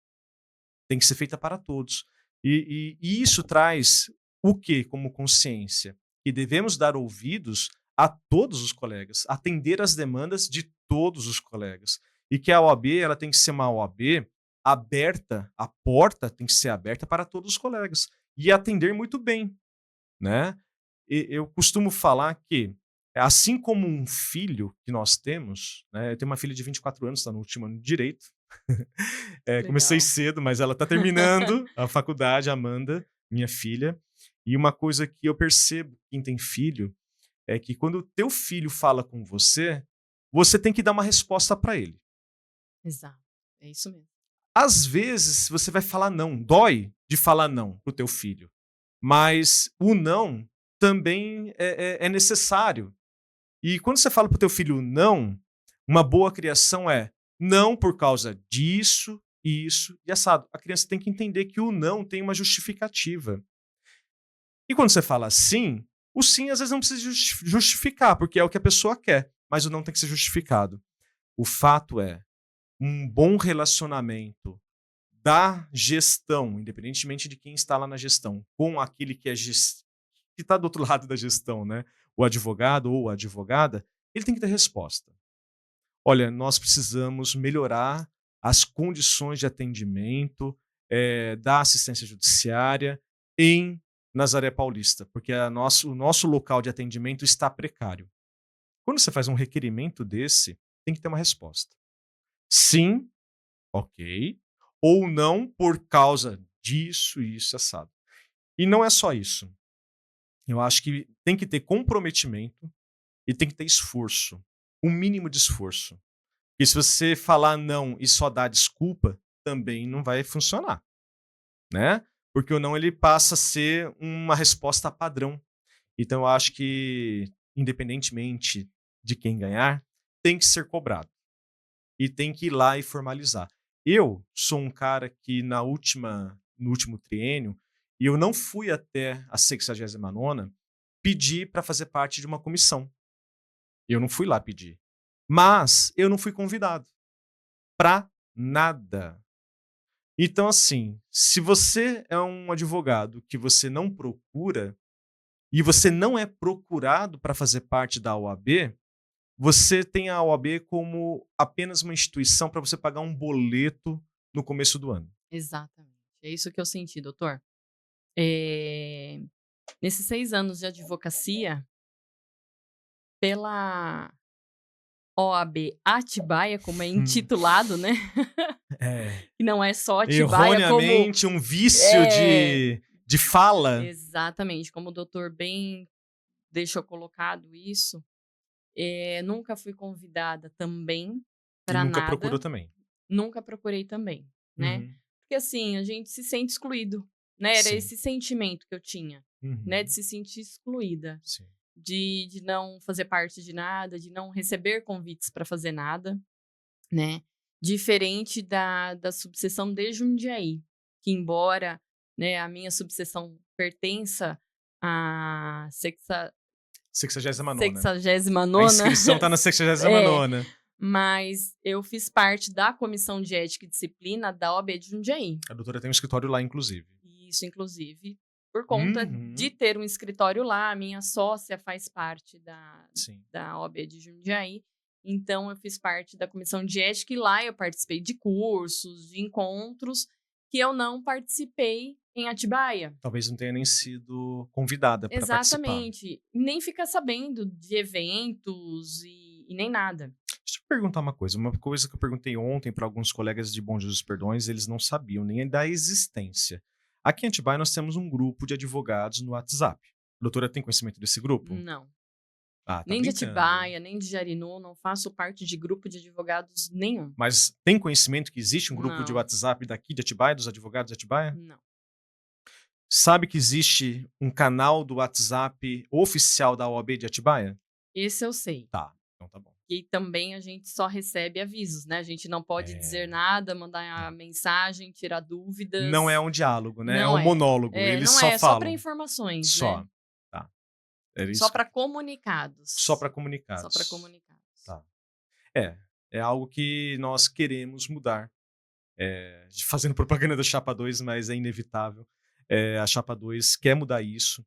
[SPEAKER 1] Tem que ser feita para todos. E isso traz o que como consciência? Que devemos dar ouvidos a todos os colegas, atender às demandas de todos os colegas. E que a OAB ela tem que ser uma OAB aberta, a porta tem que ser aberta para todos os colegas. E atender muito bem, né? Eu costumo falar que, assim como um filho que nós temos, né, eu tenho uma filha de 24 anos, está no último ano de Direito. Comecei
[SPEAKER 2] Legal.
[SPEAKER 1] cedo, mas ela está terminando a faculdade, a Amanda, minha filha. E uma coisa que eu percebo, quem tem filho, é que quando o teu filho fala com você, você tem que dar uma resposta para ele.
[SPEAKER 2] Exato. É isso mesmo.
[SPEAKER 1] Às vezes, você vai falar não, dói de falar não pro teu filho. Mas o não também é necessário. E quando você fala pro teu filho não, uma boa criação é não por causa disso, isso e assado. A criança tem que entender que o não tem uma justificativa. E quando você fala sim, o sim às vezes não precisa justificar, porque é o que a pessoa quer, mas o não tem que ser justificado. O fato é, um bom relacionamento da gestão, independentemente de quem está lá na gestão, com aquele que que está do outro lado da gestão, né? O advogado ou a advogada, ele tem que ter resposta. Olha, nós precisamos melhorar as condições de atendimento da assistência judiciária em Nazaré Paulista, porque o nosso local de atendimento está precário. Quando você faz um requerimento desse, tem que ter uma resposta. Sim, ok. ou não por causa disso, isso, assado. E não é só isso. Eu acho que tem que ter comprometimento e tem que ter esforço. Um mínimo de esforço. E se você falar não e só dar desculpa, também não vai funcionar, né? Porque o não ele passa a ser uma resposta padrão. Então eu acho que, independentemente de quem ganhar, tem que ser cobrado. E tem que ir lá e formalizar. Eu sou um cara que no último triênio, e eu não fui até a 69ª pedir para fazer parte de uma comissão. Eu não fui lá pedir. Mas eu não fui convidado. Pra nada. Então, assim, se você é um advogado que você não procura e você não é procurado para fazer parte da OAB, você tem a OAB como apenas uma instituição para você pagar um boleto no começo do ano.
[SPEAKER 2] Exatamente. É isso que eu senti, doutor. Eh, Nesses 6 anos de advocacia, pela OAB Atibaia, como é
[SPEAKER 1] Hum.
[SPEAKER 2] intitulado, né,
[SPEAKER 1] É.
[SPEAKER 2] e não é só Atibaia como
[SPEAKER 1] Erroneamente, um vício
[SPEAKER 2] é,
[SPEAKER 1] de fala.
[SPEAKER 2] exatamente, como o doutor bem deixou colocado isso, nunca fui convidada também
[SPEAKER 1] E
[SPEAKER 2] para
[SPEAKER 1] nunca procurou
[SPEAKER 2] nada,
[SPEAKER 1] também.
[SPEAKER 2] nunca procurei também, né.
[SPEAKER 1] Uhum.
[SPEAKER 2] Porque assim, a gente se sente excluído, né, era
[SPEAKER 1] Sim.
[SPEAKER 2] esse sentimento que eu tinha, né, de
[SPEAKER 1] Uhum.
[SPEAKER 2] se sentir excluída,
[SPEAKER 1] Sim.
[SPEAKER 2] de não fazer parte de nada, de não receber convites para fazer nada, né. Diferente da subseção de Jundiaí, que embora, né, a minha subseção pertença à
[SPEAKER 1] 69ª. A
[SPEAKER 2] 69ª,
[SPEAKER 1] inscrição tá na
[SPEAKER 2] é,
[SPEAKER 1] 69ª.
[SPEAKER 2] mas eu fiz parte da comissão de ética e disciplina da OAB de Jundiaí.
[SPEAKER 1] A doutora tem um escritório lá, inclusive.
[SPEAKER 2] Isso, inclusive, por conta de
[SPEAKER 1] Uhum.
[SPEAKER 2] ter um escritório lá, a minha sócia faz parte
[SPEAKER 1] Sim.
[SPEAKER 2] da OAB de Jundiaí, então eu fiz parte da comissão de ética e lá eu participei de cursos, de encontros, que eu não participei em Atibaia.
[SPEAKER 1] Talvez não tenha nem sido convidada para participar.
[SPEAKER 2] Exatamente. Nem ficar sabendo de eventos e nem nada.
[SPEAKER 1] Deixa eu perguntar uma coisa. Uma coisa que eu perguntei ontem para alguns colegas de Bom Jesus Perdões, eles não sabiam nem da existência. Aqui em Atibaia nós temos um grupo de advogados no WhatsApp. A doutora tem conhecimento desse grupo?
[SPEAKER 2] Não.
[SPEAKER 1] Ah, tá
[SPEAKER 2] Nem de
[SPEAKER 1] brincando.
[SPEAKER 2] Atibaia, nem de Jarinu, não faço parte de grupo de advogados nenhum.
[SPEAKER 1] Mas tem conhecimento que existe um grupo de
[SPEAKER 2] Não,
[SPEAKER 1] WhatsApp daqui de Atibaia, dos advogados de Atibaia?
[SPEAKER 2] não.
[SPEAKER 1] Sabe que existe um canal do WhatsApp oficial da OAB de Atibaia?
[SPEAKER 2] Esse eu sei.
[SPEAKER 1] Tá, então tá bom.
[SPEAKER 2] E também a gente só recebe avisos, né? A gente não pode dizer
[SPEAKER 1] É,
[SPEAKER 2] nada, mandar
[SPEAKER 1] não.
[SPEAKER 2] mensagem, tirar dúvidas.
[SPEAKER 1] Não é um diálogo, né? É
[SPEAKER 2] Não
[SPEAKER 1] um
[SPEAKER 2] é.
[SPEAKER 1] monólogo. Eles
[SPEAKER 2] Não
[SPEAKER 1] só
[SPEAKER 2] é, só para
[SPEAKER 1] falam.
[SPEAKER 2] informações, né?
[SPEAKER 1] Só. Tá. Era
[SPEAKER 2] Só
[SPEAKER 1] isso.
[SPEAKER 2] para comunicados.
[SPEAKER 1] Só para
[SPEAKER 2] Só para
[SPEAKER 1] comunicados.
[SPEAKER 2] comunicados.
[SPEAKER 1] Tá. É algo que nós queremos mudar. Fazendo propaganda da Chapa 2, mas é inevitável. A Chapa 2 quer mudar isso,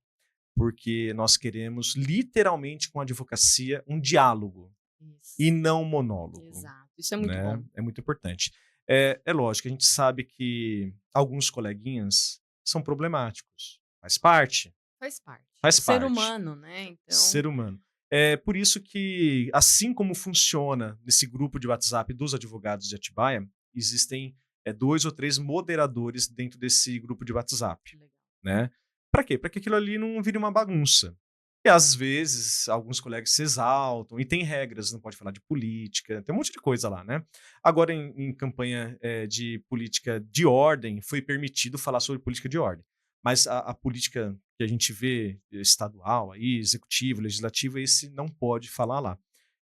[SPEAKER 1] porque nós queremos, literalmente, com a advocacia, um diálogo
[SPEAKER 2] Isso.
[SPEAKER 1] e não um monólogo.
[SPEAKER 2] Exato. Isso é muito
[SPEAKER 1] Né?
[SPEAKER 2] bom.
[SPEAKER 1] É muito importante. É lógico, a gente sabe que alguns coleguinhas são problemáticos. Faz parte.
[SPEAKER 2] Faz parte.
[SPEAKER 1] Faz
[SPEAKER 2] Ser
[SPEAKER 1] parte.
[SPEAKER 2] humano, né? Então,
[SPEAKER 1] Ser humano. É por isso que, assim como funciona nesse grupo de WhatsApp dos advogados de Atibaia, existem 2 ou 3 moderadores dentro desse grupo de WhatsApp,
[SPEAKER 2] legal.
[SPEAKER 1] né? Para quê? Para que aquilo ali não vire uma bagunça. E às vezes alguns colegas se exaltam e tem regras, não pode falar de política, tem um monte de coisa lá, né? Agora em campanha de política de ordem foi permitido falar sobre política de ordem, mas a política que a gente vê estadual, aí, executivo, legislativo, esse não pode falar lá.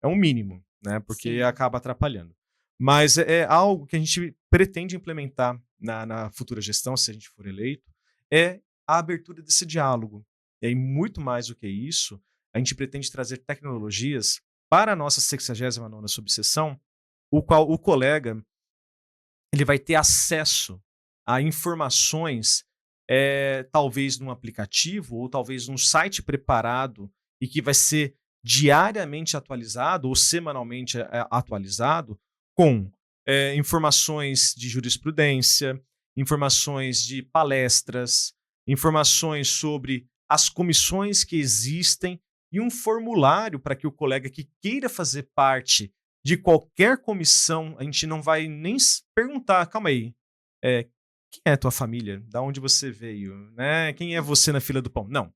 [SPEAKER 1] É um mínimo, né? Porque
[SPEAKER 2] Sim.
[SPEAKER 1] acaba atrapalhando. Mas é algo que a gente pretende implementar na futura gestão, se a gente for eleito, é a abertura desse diálogo. E aí, muito mais do que isso, a gente pretende trazer tecnologias para a nossa 69ª subseção, o qual o colega ele vai ter acesso a informações, talvez num aplicativo ou talvez num site preparado e que vai ser diariamente atualizado ou semanalmente atualizado com informações de jurisprudência, informações de palestras, informações sobre as comissões que existem e um formulário para que o colega que queira fazer parte de qualquer comissão, a gente não vai nem perguntar, calma aí, é, quem é a tua família? Da onde você veio? Né? Quem é você na fila do pão? Não.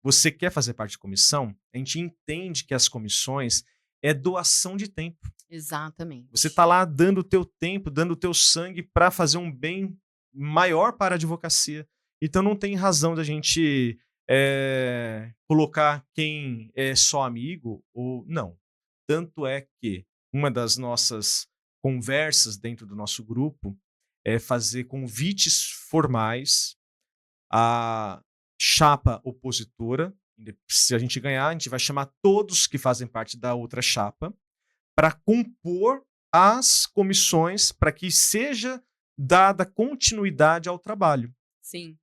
[SPEAKER 1] Você quer fazer parte de comissão? A gente entende que as comissões é doação de tempo. Você
[SPEAKER 2] Exatamente.
[SPEAKER 1] está lá dando o teu tempo, dando o teu sangue para fazer um bem maior para a advocacia. Então não tem razão da gente colocar quem é só amigo ou não. Tanto é que uma das nossas conversas dentro do nosso grupo é fazer convites formais à chapa opositora. Se a gente ganhar, a gente vai chamar todos que fazem parte da outra chapa para compor as comissões para que seja dada continuidade ao trabalho.
[SPEAKER 2] Sim.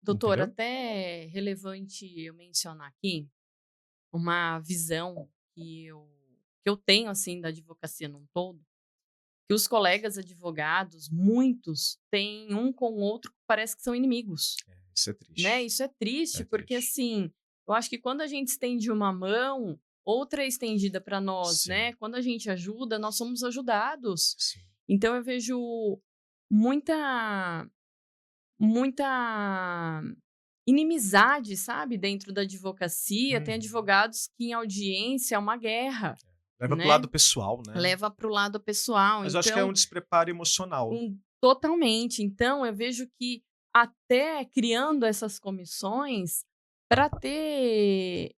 [SPEAKER 2] Doutor,
[SPEAKER 1] Entendeu?
[SPEAKER 2] até é relevante eu mencionar aqui uma visão que eu tenho, assim, da advocacia num todo, que os colegas advogados, muitos, têm um com o outro que parece que são inimigos,
[SPEAKER 1] Isso é
[SPEAKER 2] né?
[SPEAKER 1] triste.
[SPEAKER 2] Isso é triste,
[SPEAKER 1] É
[SPEAKER 2] porque,
[SPEAKER 1] triste.
[SPEAKER 2] assim, eu acho que quando a gente estende uma mão, outra é estendida para nós,
[SPEAKER 1] Sim,
[SPEAKER 2] né? Quando a gente ajuda, nós somos ajudados.
[SPEAKER 1] sim.
[SPEAKER 2] Então eu vejo muita muita inimizade, sabe, dentro da advocacia. Tem
[SPEAKER 1] Uhum.
[SPEAKER 2] advogados que em audiência é uma guerra,
[SPEAKER 1] Leva pro
[SPEAKER 2] né,
[SPEAKER 1] lado pessoal, né?
[SPEAKER 2] leva para o lado pessoal.
[SPEAKER 1] Mas eu acho que é um
[SPEAKER 2] Então,
[SPEAKER 1] despreparo emocional.
[SPEAKER 2] totalmente. Então eu vejo que até criando essas comissões para ter,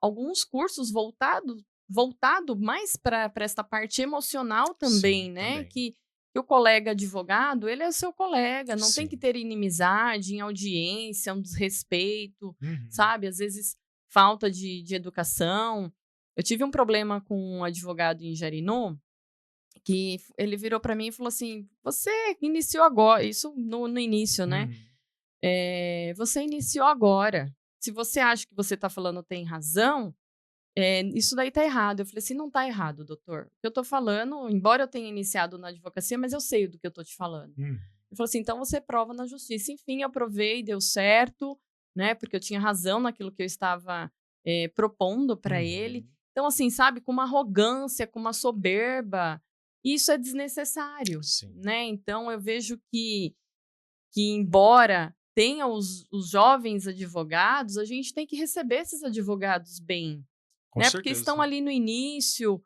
[SPEAKER 2] alguns cursos voltado mais para essa parte emocional também,
[SPEAKER 1] Sim,
[SPEAKER 2] né,
[SPEAKER 1] também.
[SPEAKER 2] que o colega advogado, ele é seu colega, não tem que
[SPEAKER 1] Sim.
[SPEAKER 2] ter inimizade em audiência, um desrespeito,
[SPEAKER 1] Uhum.
[SPEAKER 2] sabe, às vezes falta de educação. Eu tive um problema com um advogado em Jarinu, que ele virou para mim e falou assim: "Você iniciou agora", isso no início, né,
[SPEAKER 1] Uhum.
[SPEAKER 2] "Você iniciou agora. Se você acha que você está falando tem razão, isso daí tá errado". Eu falei assim: "Não tá errado, doutor. O que eu tô falando, embora eu tenha iniciado na advocacia, mas eu sei do que eu tô te falando".
[SPEAKER 1] Uhum.
[SPEAKER 2] Ele falou assim: "Então você prova na justiça". Enfim, eu provei, deu certo, né, porque eu tinha razão naquilo que eu estava, propondo para ele.
[SPEAKER 1] Uhum.
[SPEAKER 2] Então, assim, sabe, com uma arrogância, com uma soberba, isso é desnecessário,
[SPEAKER 1] Sim,
[SPEAKER 2] né. Então eu vejo que embora tenha os jovens advogados, a gente tem que receber esses advogados bem,
[SPEAKER 1] com
[SPEAKER 2] né, porque estão
[SPEAKER 1] certeza.
[SPEAKER 2] ali no início,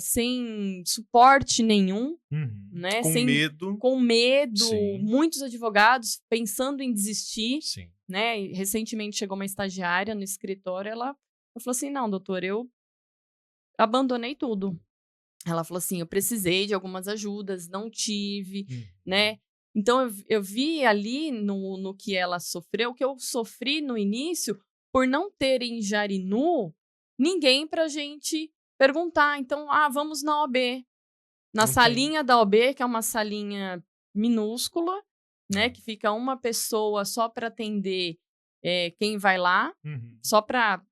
[SPEAKER 2] sem suporte nenhum,
[SPEAKER 1] Uhum.
[SPEAKER 2] né,
[SPEAKER 1] Com medo.
[SPEAKER 2] com medo,
[SPEAKER 1] Sim,
[SPEAKER 2] muitos advogados pensando em desistir,
[SPEAKER 1] sim.
[SPEAKER 2] né. E recentemente chegou uma estagiária no escritório, ela falou assim: "Não, doutor, eu abandonei tudo". Ela falou assim: "Eu precisei de algumas ajudas, não tive",
[SPEAKER 1] Uhum.
[SPEAKER 2] né. Então eu vi ali no que ela sofreu, o que eu sofri no início, por não ter em Jarinu ninguém pra gente perguntar. Então: "Ah, vamos na OAB". Na
[SPEAKER 1] Não tem.
[SPEAKER 2] salinha da OAB, que é uma salinha minúscula, né,
[SPEAKER 1] É.
[SPEAKER 2] que fica uma pessoa só para atender, quem vai lá,
[SPEAKER 1] Uhum.
[SPEAKER 2] só para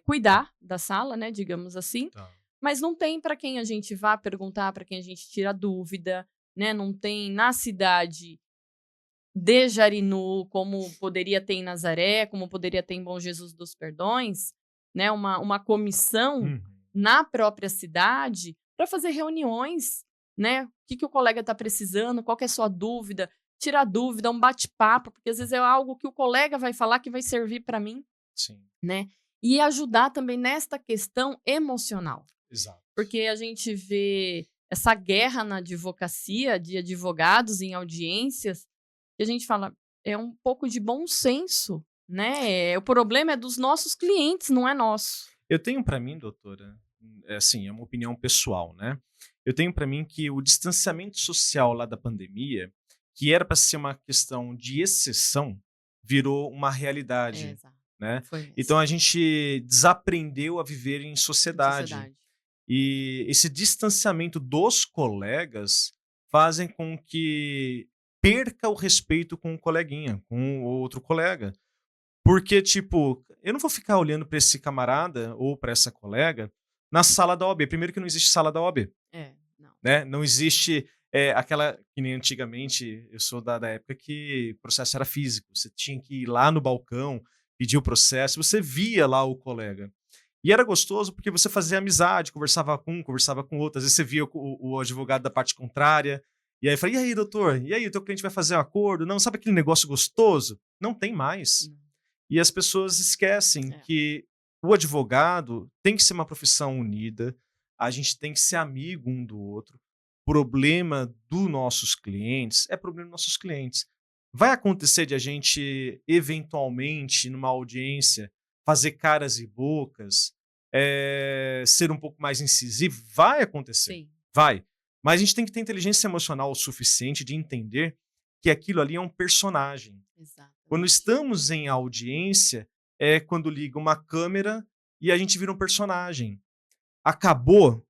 [SPEAKER 2] cuidar da sala, né, digamos assim,
[SPEAKER 1] Tá.
[SPEAKER 2] mas não tem para quem a gente vá perguntar, para quem a gente tira dúvida, né, não tem na cidade de Jarinu, como poderia ter em Nazaré, como poderia ter em Bom Jesus dos Perdões, né, uma comissão
[SPEAKER 1] Uhum.
[SPEAKER 2] na própria cidade para fazer reuniões, né, o que que o colega está precisando, qual que é a sua dúvida, tirar dúvida, um bate-papo, porque às vezes é algo que o colega vai falar que vai servir para mim,
[SPEAKER 1] Sim,
[SPEAKER 2] né, e ajudar também nesta questão emocional.
[SPEAKER 1] exato.
[SPEAKER 2] Porque a gente vê essa guerra na advocacia, de advogados em audiências, e a gente fala: "É um pouco de bom senso, né, o problema é dos nossos clientes, não é nosso".
[SPEAKER 1] Eu tenho para mim, doutora, é assim, é uma opinião pessoal, né? Eu tenho para mim que o distanciamento social lá da pandemia, que era para ser uma questão de exceção, virou uma
[SPEAKER 2] É,
[SPEAKER 1] realidade,
[SPEAKER 2] exato.
[SPEAKER 1] né?
[SPEAKER 2] Foi
[SPEAKER 1] Então
[SPEAKER 2] mesmo.
[SPEAKER 1] a gente desaprendeu a viver em
[SPEAKER 2] Em
[SPEAKER 1] sociedade.
[SPEAKER 2] sociedade.
[SPEAKER 1] E esse distanciamento dos colegas fazem com que perca o respeito com o coleguinha, com o outro colega. Porque, tipo, eu não vou ficar olhando para esse camarada ou para essa colega na sala da OAB. Primeiro que não existe sala da OAB,
[SPEAKER 2] É, não.
[SPEAKER 1] né? Não existe aquela que nem antigamente, eu sou da época que o processo era físico. Você tinha que ir lá no balcão, pedir o processo, você via lá o colega. E era gostoso porque você fazia amizade, conversava com um, conversava com outro. Às vezes você via o advogado da parte contrária. E aí eu falei, e aí, doutor? E aí, o teu cliente vai fazer um acordo? Não, sabe aquele negócio gostoso? Não tem mais.
[SPEAKER 2] Não.
[SPEAKER 1] E as pessoas esquecem
[SPEAKER 2] É.
[SPEAKER 1] que o advogado tem que ser uma profissão unida, a gente tem que ser amigo um do outro. Problema dos nossos clientes é problema dos nossos clientes. Vai acontecer de a gente, eventualmente, numa audiência, fazer caras e bocas, ser um pouco mais incisivo? Vai acontecer,
[SPEAKER 2] Sim,
[SPEAKER 1] vai. Mas a gente tem que ter inteligência emocional o suficiente de entender que aquilo ali é um personagem. Quando
[SPEAKER 2] exatamente.
[SPEAKER 1] estamos em audiência, é quando liga uma câmera e a gente vira um personagem. Acabou,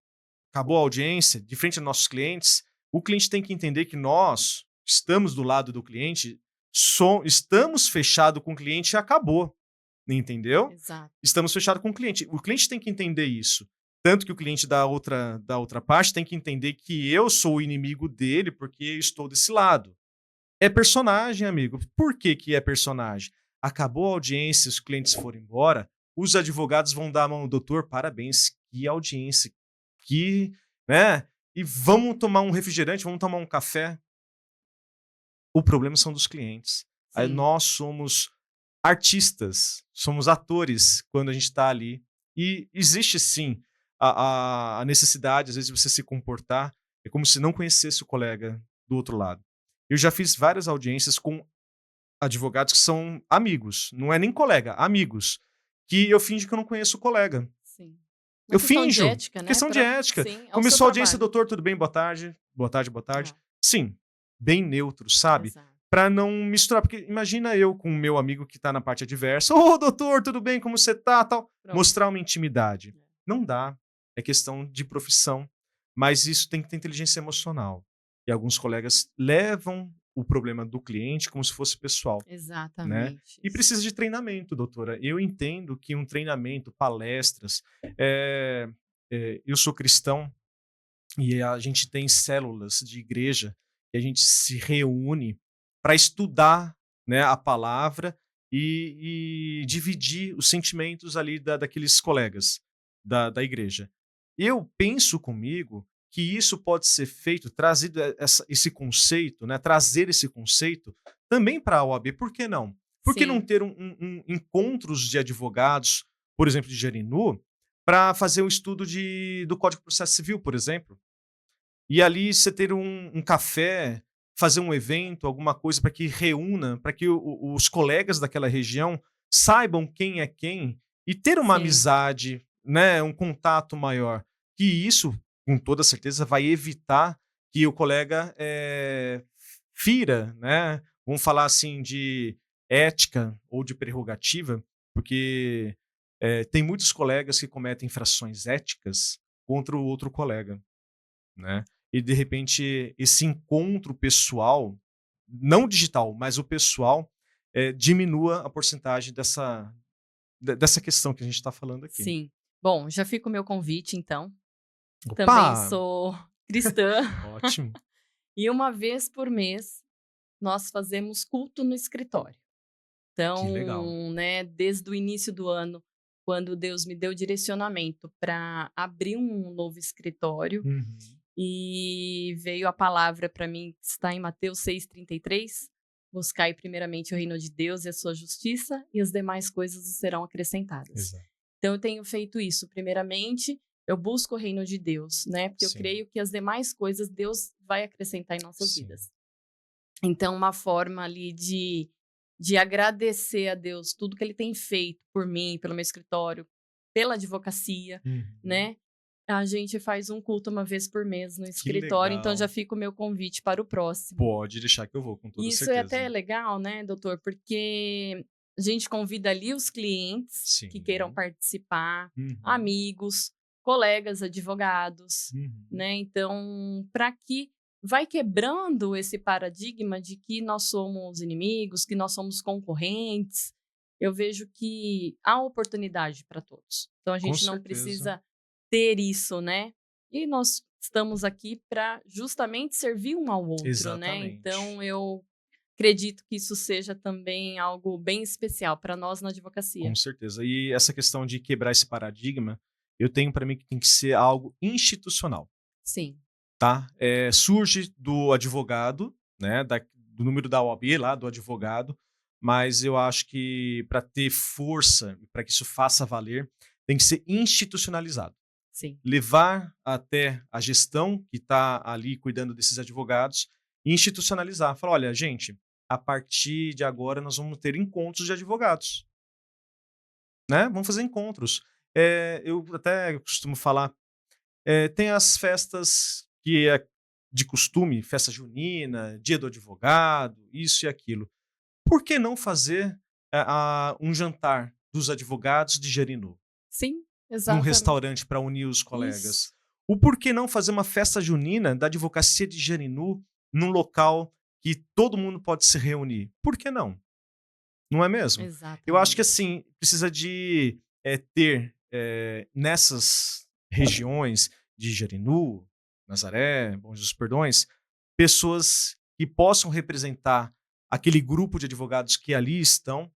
[SPEAKER 1] acabou a audiência, de frente aos nossos clientes, o cliente tem que entender que nós estamos do lado do cliente, estamos fechados com o cliente e acabou. Entendeu?
[SPEAKER 2] Exato.
[SPEAKER 1] Estamos fechados com o cliente. O cliente tem que entender isso. Tanto que o cliente da outra parte tem que entender que eu sou o inimigo dele porque eu estou desse lado. É personagem, amigo. Por que que é personagem? Acabou a audiência, os clientes foram embora, os advogados vão dar a mão ao doutor, parabéns, que audiência, que, né? E vamos tomar um refrigerante, vamos tomar um café. O problema são dos clientes. Aí
[SPEAKER 2] Sim,
[SPEAKER 1] nós somos artistas, somos atores quando a gente está ali. E existe sim a necessidade, às vezes, de você se comportar. É como se não conhecesse o colega do outro lado. Eu já fiz várias audiências com advogados que são amigos, não é nem colega, amigos, que eu finjo que eu não conheço o colega.
[SPEAKER 2] sim. Uma
[SPEAKER 1] Eu
[SPEAKER 2] questão de
[SPEAKER 1] finjo,
[SPEAKER 2] ética, né,
[SPEAKER 1] questão de ética.
[SPEAKER 2] sim, é o seu
[SPEAKER 1] Começou a audiência,
[SPEAKER 2] trabalho.
[SPEAKER 1] doutor, tudo bem? Boa tarde. Boa tarde, boa tarde.
[SPEAKER 2] É,
[SPEAKER 1] Sim, bem neutro, sabe?
[SPEAKER 2] exato.
[SPEAKER 1] Pra não misturar, porque imagina eu com o meu amigo que tá na parte adversa. Ô, doutor, tudo bem? Como você tá? Tal.
[SPEAKER 2] Pronto.
[SPEAKER 1] Mostrar uma intimidade.
[SPEAKER 2] É.
[SPEAKER 1] Não dá. É questão de profissão. Mas isso tem que ter inteligência emocional. E alguns colegas levam o problema do cliente como se fosse pessoal, né?
[SPEAKER 2] Exatamente
[SPEAKER 1] E
[SPEAKER 2] isso.
[SPEAKER 1] precisa de treinamento, doutora. Eu entendo que um treinamento, palestras, eh, eu sou cristão e a gente tem células de igreja e a gente se reúne para estudar, né, a palavra e dividir os sentimentos ali daqueles colegas da igreja. Eu penso comigo que isso pode ser feito, trazido esse conceito, né, trazer esse conceito também para a OAB. Por que não? Por que não
[SPEAKER 2] Sim,
[SPEAKER 1] ter encontros de advogados, por exemplo, de Jarinu, para fazer o estudo do Código de Processo Civil, por exemplo? E ali você ter um café, fazer um evento, alguma coisa para que reúna, para que os colegas daquela região saibam quem é quem e ter uma
[SPEAKER 2] sim,
[SPEAKER 1] amizade, né, um contato maior. Que isso, com toda certeza, vai evitar que o colega fira, né? Vamos falar assim de ética ou de prerrogativa, porque tem muitos colegas que cometem infrações éticas contra o outro colega, né? E de repente esse encontro pessoal, não digital, mas o pessoal, diminua a porcentagem dessa questão que a gente está falando aqui.
[SPEAKER 2] sim. Bom, já fica o meu convite então. Também
[SPEAKER 1] Opa!
[SPEAKER 2] sou cristã
[SPEAKER 1] Ótimo,
[SPEAKER 2] e uma vez por mês nós fazemos culto no escritório.
[SPEAKER 1] que legal.
[SPEAKER 2] Então, né, desde o início do ano, quando Deus me deu direcionamento para abrir um novo escritório,
[SPEAKER 1] Uhum.
[SPEAKER 2] e veio a palavra para mim que está em Mateus 6,33: buscai primeiramente o reino de Deus e a sua justiça, e as demais coisas vos serão acrescentadas.
[SPEAKER 1] Exato.
[SPEAKER 2] Então eu tenho feito isso. Primeiramente, eu busco o reino de Deus, né? Porque eu
[SPEAKER 1] Sim,
[SPEAKER 2] creio que as demais coisas Deus vai acrescentar em nossas
[SPEAKER 1] sim.
[SPEAKER 2] vidas. Então, uma forma ali de agradecer a Deus tudo que ele tem feito por mim, pelo meu escritório, pela advocacia,
[SPEAKER 1] Uhum.
[SPEAKER 2] né? A gente faz um culto uma vez por mês no
[SPEAKER 1] Que
[SPEAKER 2] escritório, então já
[SPEAKER 1] legal.
[SPEAKER 2] fica o meu convite para o próximo.
[SPEAKER 1] Pode deixar que eu vou, com toda
[SPEAKER 2] E isso é até
[SPEAKER 1] certeza.
[SPEAKER 2] legal, né, doutor, porque a gente convida ali os clientes que queiram
[SPEAKER 1] Sim.
[SPEAKER 2] participar,
[SPEAKER 1] Uhum.
[SPEAKER 2] amigos, colegas advogados,
[SPEAKER 1] Uhum.
[SPEAKER 2] né? Então, para que vai quebrando esse paradigma de que nós somos inimigos, que nós somos concorrentes. Eu vejo que há oportunidade para todos. Então a
[SPEAKER 1] Com
[SPEAKER 2] gente não
[SPEAKER 1] certeza.
[SPEAKER 2] precisa ter isso, né? E nós estamos aqui para justamente servir um ao outro, né?
[SPEAKER 1] Exatamente.
[SPEAKER 2] Então eu acredito que isso seja também algo bem especial para nós na advocacia.
[SPEAKER 1] Com certeza. E essa questão de quebrar esse paradigma, eu tenho para mim que tem que ser algo institucional,
[SPEAKER 2] Sim,
[SPEAKER 1] tá? Surge do advogado, né, do número da OAB lá, do advogado, mas eu acho que para ter força, para que isso faça valer, tem que ser institucionalizado.
[SPEAKER 2] sim,
[SPEAKER 1] Levar até a gestão que está ali cuidando desses advogados e institucionalizar. Falar, olha, gente, a partir de agora nós vamos ter encontros de advogados, né? Vamos fazer encontros. Eu até costumo falar, tem as festas que é de costume, festa junina, dia do advogado, isso e aquilo. Por que não fazer um jantar dos advogados de Jarinu?
[SPEAKER 2] sim,
[SPEAKER 1] Num
[SPEAKER 2] exatamente.
[SPEAKER 1] restaurante para unir os colegas?
[SPEAKER 2] Isso,
[SPEAKER 1] O porquê não fazer uma festa junina da advocacia de Jarinu num local que todo mundo pode se reunir? Por que não? Não é mesmo? Eu acho que
[SPEAKER 2] exatamente.
[SPEAKER 1] assim, precisa de ter nessas regiões de Jarinu, Nazaré, Bom Jesus Perdões, pessoas que possam representar aquele grupo de advogados que ali estão,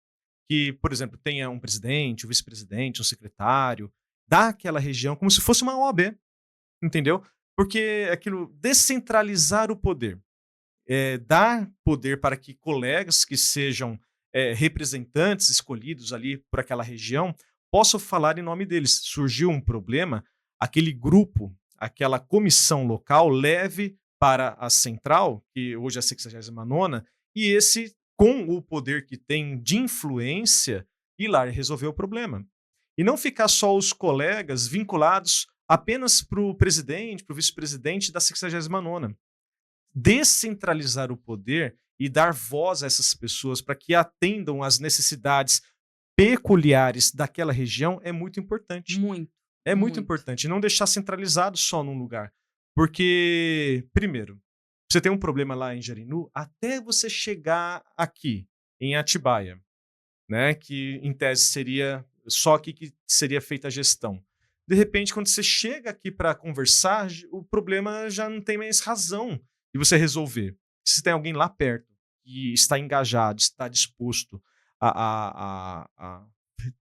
[SPEAKER 1] que, por exemplo, tenha um presidente, um vice-presidente, um secretário daquela região, como se fosse uma OAB, entendeu? Porque aquilo, descentralizar o poder, dar poder para que colegas que sejam representantes escolhidos ali por aquela região possam falar em nome deles. Surgiu um problema, aquele grupo, aquela comissão local leve para a central, que hoje é a 69ª, e esse, com o poder que tem de influência, ir lá e resolver o problema. E não ficar só os colegas vinculados apenas para o presidente, para o vice-presidente da 69ª. Descentralizar o poder e dar voz a essas pessoas para que atendam às necessidades peculiares daquela região é muito importante.
[SPEAKER 2] Muito,
[SPEAKER 1] É muito
[SPEAKER 2] muito.
[SPEAKER 1] importante. E não deixar centralizado só num lugar. Porque, primeiro, você tem um problema lá em Jarinu, até você chegar aqui, em Atibaia, né, que em tese seria só aqui que seria feita a gestão. De repente, quando você chega aqui para conversar, o problema já não tem mais razão de você resolver. Se tem alguém lá perto que está engajado, está disposto a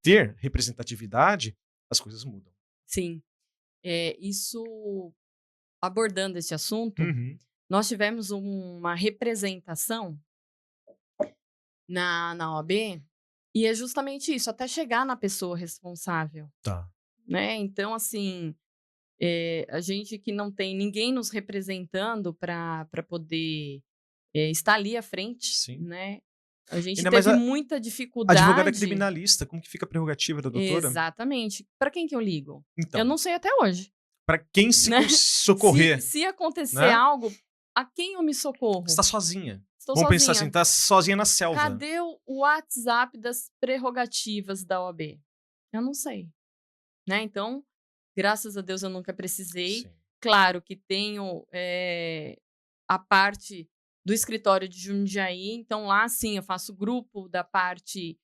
[SPEAKER 1] ter representatividade, as coisas mudam.
[SPEAKER 2] Sim, isso abordando esse assunto,
[SPEAKER 1] Uhum.
[SPEAKER 2] nós tivemos uma representação na OAB, e é justamente isso, até chegar na pessoa responsável,
[SPEAKER 1] Tá.
[SPEAKER 2] né. Então, assim, a gente que não tem ninguém nos representando para poder, estar ali à frente,
[SPEAKER 1] Sim.
[SPEAKER 2] né, a gente
[SPEAKER 1] Ainda mais
[SPEAKER 2] teve
[SPEAKER 1] a
[SPEAKER 2] muita
[SPEAKER 1] advogada
[SPEAKER 2] dificuldade.
[SPEAKER 1] criminalista, como que fica a prerrogativa da doutora?
[SPEAKER 2] Exatamente. Para quem que eu ligo? Eu
[SPEAKER 1] Então,
[SPEAKER 2] não sei até hoje,
[SPEAKER 1] para quem se
[SPEAKER 2] né. Se
[SPEAKER 1] socorrer,
[SPEAKER 2] se acontecer
[SPEAKER 1] né?
[SPEAKER 2] algo, a quem eu me
[SPEAKER 1] Você
[SPEAKER 2] socorro?
[SPEAKER 1] tá sozinha.
[SPEAKER 2] Estou
[SPEAKER 1] Vamos pensar assim,
[SPEAKER 2] sozinha.
[SPEAKER 1] tá sozinha na selva.
[SPEAKER 2] Cadê o WhatsApp das prerrogativas da OAB? Eu não sei, né, então, graças a Deus eu nunca precisei.
[SPEAKER 1] Sim.
[SPEAKER 2] Claro que tenho, a parte do escritório de Jundiaí, então lá sim eu faço grupo da parte,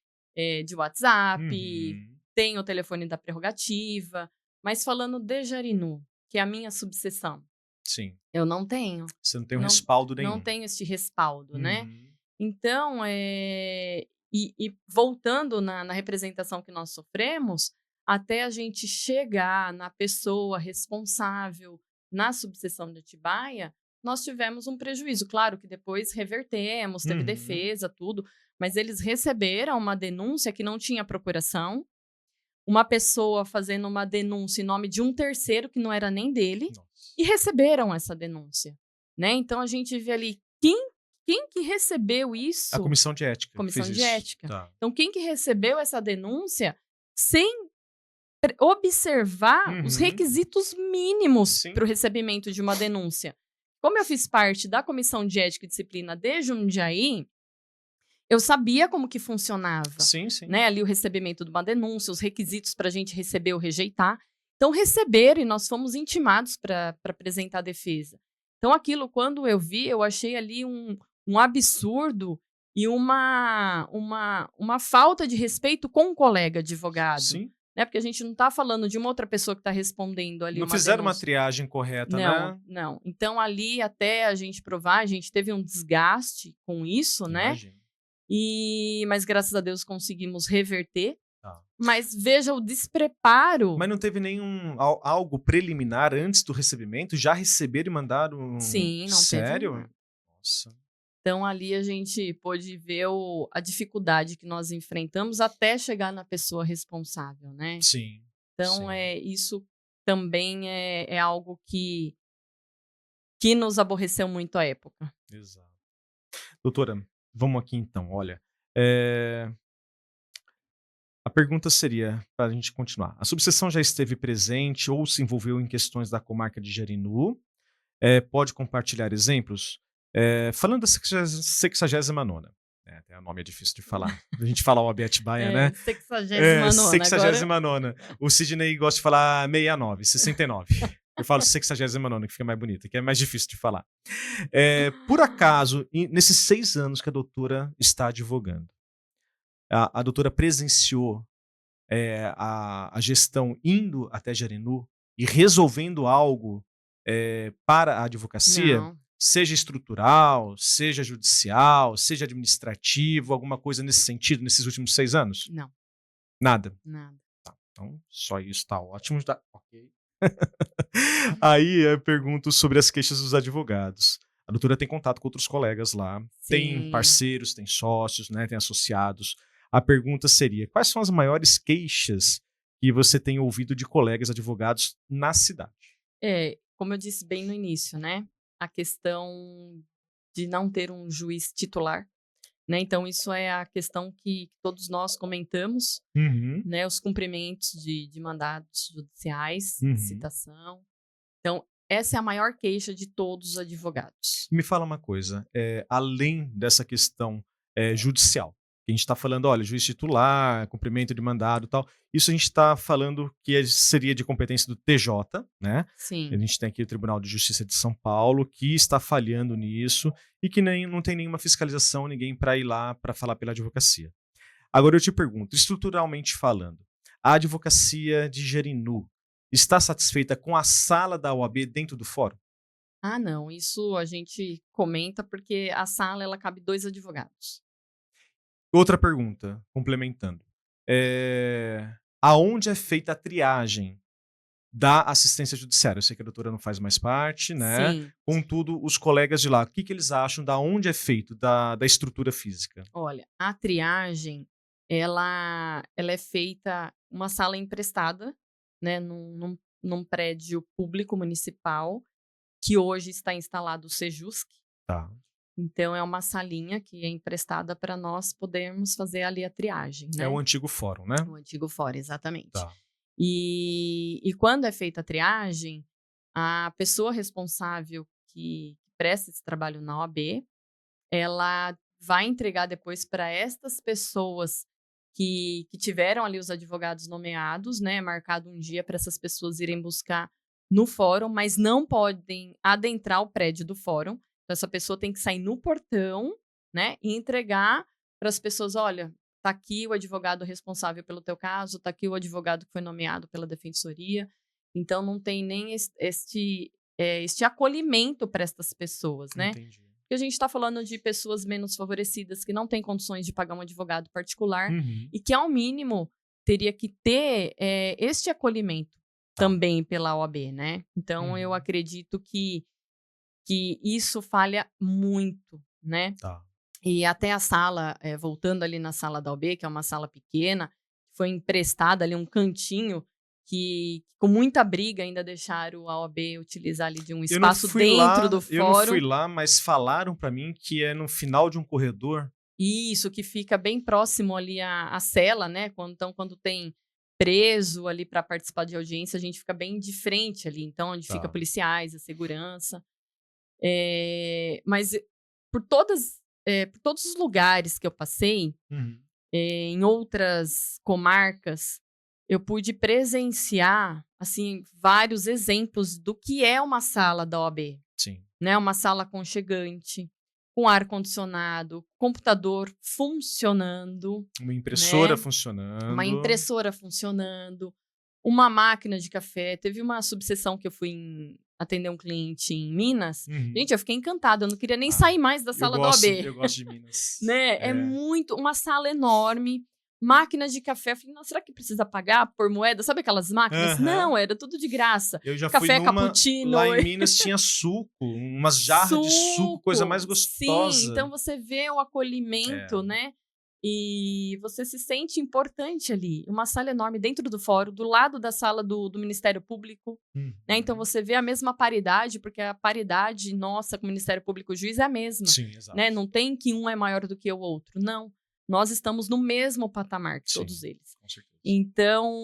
[SPEAKER 2] de WhatsApp,
[SPEAKER 1] Uhum.
[SPEAKER 2] tenho o telefone da prerrogativa, mas falando de Jarinu, que é a minha subseção,
[SPEAKER 1] Sim.
[SPEAKER 2] eu não tenho,
[SPEAKER 1] Você não tem um
[SPEAKER 2] não
[SPEAKER 1] respaldo
[SPEAKER 2] não
[SPEAKER 1] nenhum.
[SPEAKER 2] tenho este respaldo, né.
[SPEAKER 1] Uhum.
[SPEAKER 2] Então, e voltando na representação que nós sofremos, até a gente chegar na pessoa responsável na subseção de Atibaia, nós tivemos um prejuízo. Claro que depois revertemos, teve
[SPEAKER 1] Uhum.
[SPEAKER 2] defesa, tudo, mas eles receberam uma denúncia que não tinha procuração, uma pessoa fazendo uma denúncia em nome de um terceiro que não era nem dele,
[SPEAKER 1] Nossa.
[SPEAKER 2] e receberam essa denúncia, né. Então a gente vê ali quem que recebeu
[SPEAKER 1] A
[SPEAKER 2] isso.
[SPEAKER 1] comissão de ética que fez
[SPEAKER 2] Comissão de
[SPEAKER 1] isso.
[SPEAKER 2] ética.
[SPEAKER 1] Tá.
[SPEAKER 2] Então quem que recebeu essa denúncia sem observar os
[SPEAKER 1] Uhum.
[SPEAKER 2] requisitos mínimos
[SPEAKER 1] Sim.
[SPEAKER 2] para o recebimento de uma denúncia. Como eu fiz parte da comissão de ética e disciplina de Jundiaí, eu sabia como que funcionava,
[SPEAKER 1] Sim, sim.
[SPEAKER 2] né, ali o recebimento de uma denúncia, os requisitos para a gente receber ou rejeitar. Então receberam e nós fomos intimados para apresentar a defesa. Então aquilo, quando eu vi, eu achei ali um absurdo e uma falta de respeito com um colega advogado,
[SPEAKER 1] Sim.
[SPEAKER 2] né? Porque a gente não está falando de uma outra pessoa que está respondendo ali
[SPEAKER 1] Não
[SPEAKER 2] uma
[SPEAKER 1] fizeram uma
[SPEAKER 2] denúncia.
[SPEAKER 1] triagem correta,
[SPEAKER 2] Não,
[SPEAKER 1] né?
[SPEAKER 2] não. Então, ali, até a gente provar, a gente teve um desgaste com isso, né?
[SPEAKER 1] Imagino.
[SPEAKER 2] Mas graças a Deus conseguimos reverter.
[SPEAKER 1] Tá.
[SPEAKER 2] Mas veja o despreparo.
[SPEAKER 1] Mas não teve algo preliminar antes do recebimento? Já receberam e mandaram?
[SPEAKER 2] Sim, não teve
[SPEAKER 1] Sério?
[SPEAKER 2] nada.
[SPEAKER 1] Nossa.
[SPEAKER 2] Então, ali a gente pôde ver a dificuldade que nós enfrentamos até chegar na pessoa responsável, né?
[SPEAKER 1] Sim.
[SPEAKER 2] Então,
[SPEAKER 1] sim.
[SPEAKER 2] Isso também é algo que nos aborreceu muito à época.
[SPEAKER 1] Exato. Doutora, vamos aqui então. Olha, é, a pergunta seria, para a gente continuar. A subseção já esteve presente ou se envolveu em questões da comarca de Jarinu? Pode compartilhar exemplos? Falando da 69ª, até o nome é difícil de falar. A gente fala OAB Atibaia, né?
[SPEAKER 2] 69ª. Agora,
[SPEAKER 1] 69ª. O Sidney gosta de falar 69, 69. Eu falo 69ª, que fica mais bonito, que é mais difícil de falar. Por acaso, nesses 6 anos que a doutora está advogando, a doutora presenciou a gestão indo até Jarinu e resolvendo algo para a advocacia,
[SPEAKER 2] não,
[SPEAKER 1] seja estrutural, seja judicial, seja administrativo, alguma coisa nesse sentido, nesses últimos 6 anos?
[SPEAKER 2] não,
[SPEAKER 1] Nada.
[SPEAKER 2] nada.
[SPEAKER 1] Então, só isso tá ótimo. Tá? Ok. Aí eu pergunto sobre as queixas dos advogados. A doutora tem contato com outros colegas lá, tem
[SPEAKER 2] Sim.
[SPEAKER 1] parceiros, tem sócios, né, tem associados. A pergunta seria: quais são as maiores queixas que você tem ouvido de colegas advogados na cidade?
[SPEAKER 2] Como eu disse bem no início, né? A questão de não ter um juiz titular, né? Então, isso é a questão que todos nós comentamos,
[SPEAKER 1] Uhum.
[SPEAKER 2] né? Os cumprimentos de mandados judiciais,
[SPEAKER 1] Uhum.
[SPEAKER 2] citação. Então, essa é a maior queixa de todos os advogados.
[SPEAKER 1] Me fala uma coisa, além dessa questão judicial, que a gente está falando, olha, juiz titular, cumprimento de mandado e tal, isso a gente está falando que seria de competência do TJ, né?
[SPEAKER 2] Sim.
[SPEAKER 1] A gente tem aqui o Tribunal de Justiça de São Paulo, que está falhando nisso e que não tem nenhuma fiscalização, ninguém para ir lá para falar pela advocacia. Agora eu te pergunto, estruturalmente falando, a advocacia de Jarinu está satisfeita com a sala da OAB dentro do fórum?
[SPEAKER 2] Ah, não, isso a gente comenta porque a sala ela cabe 2 advogados.
[SPEAKER 1] Outra pergunta, complementando. Aonde é feita a triagem da assistência judiciária? Eu sei que a doutora não faz mais parte, né?
[SPEAKER 2] Sim.
[SPEAKER 1] Contudo, os colegas de lá, o que eles acham da onde é feito, da estrutura física?
[SPEAKER 2] Olha, a triagem, ela é feita uma sala emprestada, né, num prédio público municipal, que hoje está instalado o Sejusc.
[SPEAKER 1] Tá.
[SPEAKER 2] Então é uma salinha que é emprestada para nós podermos fazer ali a triagem,
[SPEAKER 1] É
[SPEAKER 2] né?
[SPEAKER 1] o antigo fórum, né?
[SPEAKER 2] O antigo fórum, exatamente.
[SPEAKER 1] Tá.
[SPEAKER 2] E quando é feita a triagem, a pessoa responsável que presta esse trabalho na OAB, ela vai entregar depois para estas pessoas que tiveram ali os advogados nomeados, né? Marcado um dia para essas pessoas irem buscar no fórum, mas não podem adentrar o prédio do fórum. Então, essa pessoa tem que sair no portão, né? E entregar para as pessoas: olha, tá aqui o advogado responsável pelo teu caso, tá aqui o advogado que foi nomeado pela defensoria. Então, não tem nem este acolhimento para estas pessoas, né?
[SPEAKER 1] Entendi.
[SPEAKER 2] Porque a gente está falando de pessoas menos favorecidas que não têm condições de pagar um advogado particular
[SPEAKER 1] Uhum.
[SPEAKER 2] e que, ao mínimo, teria que ter este acolhimento também pela OAB, né? Então, eu acredito que isso falha muito, né?
[SPEAKER 1] Tá.
[SPEAKER 2] E até a sala, voltando ali na sala da OAB, que é uma sala pequena, foi emprestada ali um cantinho que com muita briga ainda deixaram a OAB utilizar ali de um espaço dentro do
[SPEAKER 1] Eu não fui
[SPEAKER 2] fórum.
[SPEAKER 1] lá, mas falaram para mim que é no final de um corredor.
[SPEAKER 2] Isso, que fica bem próximo ali à cela, né? Quando tem preso ali para participar de audiência, a gente fica bem de frente ali, então onde fica
[SPEAKER 1] Tá.
[SPEAKER 2] policiais, a segurança. Mas por todos os lugares que eu passei,
[SPEAKER 1] Uhum.
[SPEAKER 2] em outras comarcas, eu pude presenciar assim vários exemplos do que é uma sala da OAB,
[SPEAKER 1] Sim.
[SPEAKER 2] né? Uma sala aconchegante, com ar-condicionado, computador funcionando,
[SPEAKER 1] Uma impressora
[SPEAKER 2] né? Uma
[SPEAKER 1] funcionando.
[SPEAKER 2] impressora funcionando, uma máquina de café. Teve uma subseção que eu fui atender um cliente em Minas.
[SPEAKER 1] Uhum.
[SPEAKER 2] Gente, eu fiquei encantada, eu não queria nem
[SPEAKER 1] Ah,
[SPEAKER 2] sair mais da sala da OAB.
[SPEAKER 1] eu gosto de Minas.
[SPEAKER 2] Né? É muito, uma sala enorme, máquinas de café. Eu falei, nossa, será que precisa pagar por moeda? Sabe aquelas máquinas?
[SPEAKER 1] Aham.
[SPEAKER 2] Não, era tudo de graça.
[SPEAKER 1] Eu já fui
[SPEAKER 2] Café
[SPEAKER 1] numa,
[SPEAKER 2] cappuccino.
[SPEAKER 1] lá em Minas tinha suco, umas jarras de suco, coisa mais gostosa.
[SPEAKER 2] Sim, então você vê o acolhimento, né? E você se sente importante ali. Uma sala enorme dentro do fórum, do lado da sala do Ministério Público.
[SPEAKER 1] Uhum.
[SPEAKER 2] Né? Então você vê a mesma paridade, porque a paridade nossa com o Ministério Público e o juiz é a mesma.
[SPEAKER 1] Sim, exato.
[SPEAKER 2] Né? Não tem que um é maior do que o outro. Não. Nós estamos no mesmo patamar que todos eles.
[SPEAKER 1] Com certeza.
[SPEAKER 2] Então,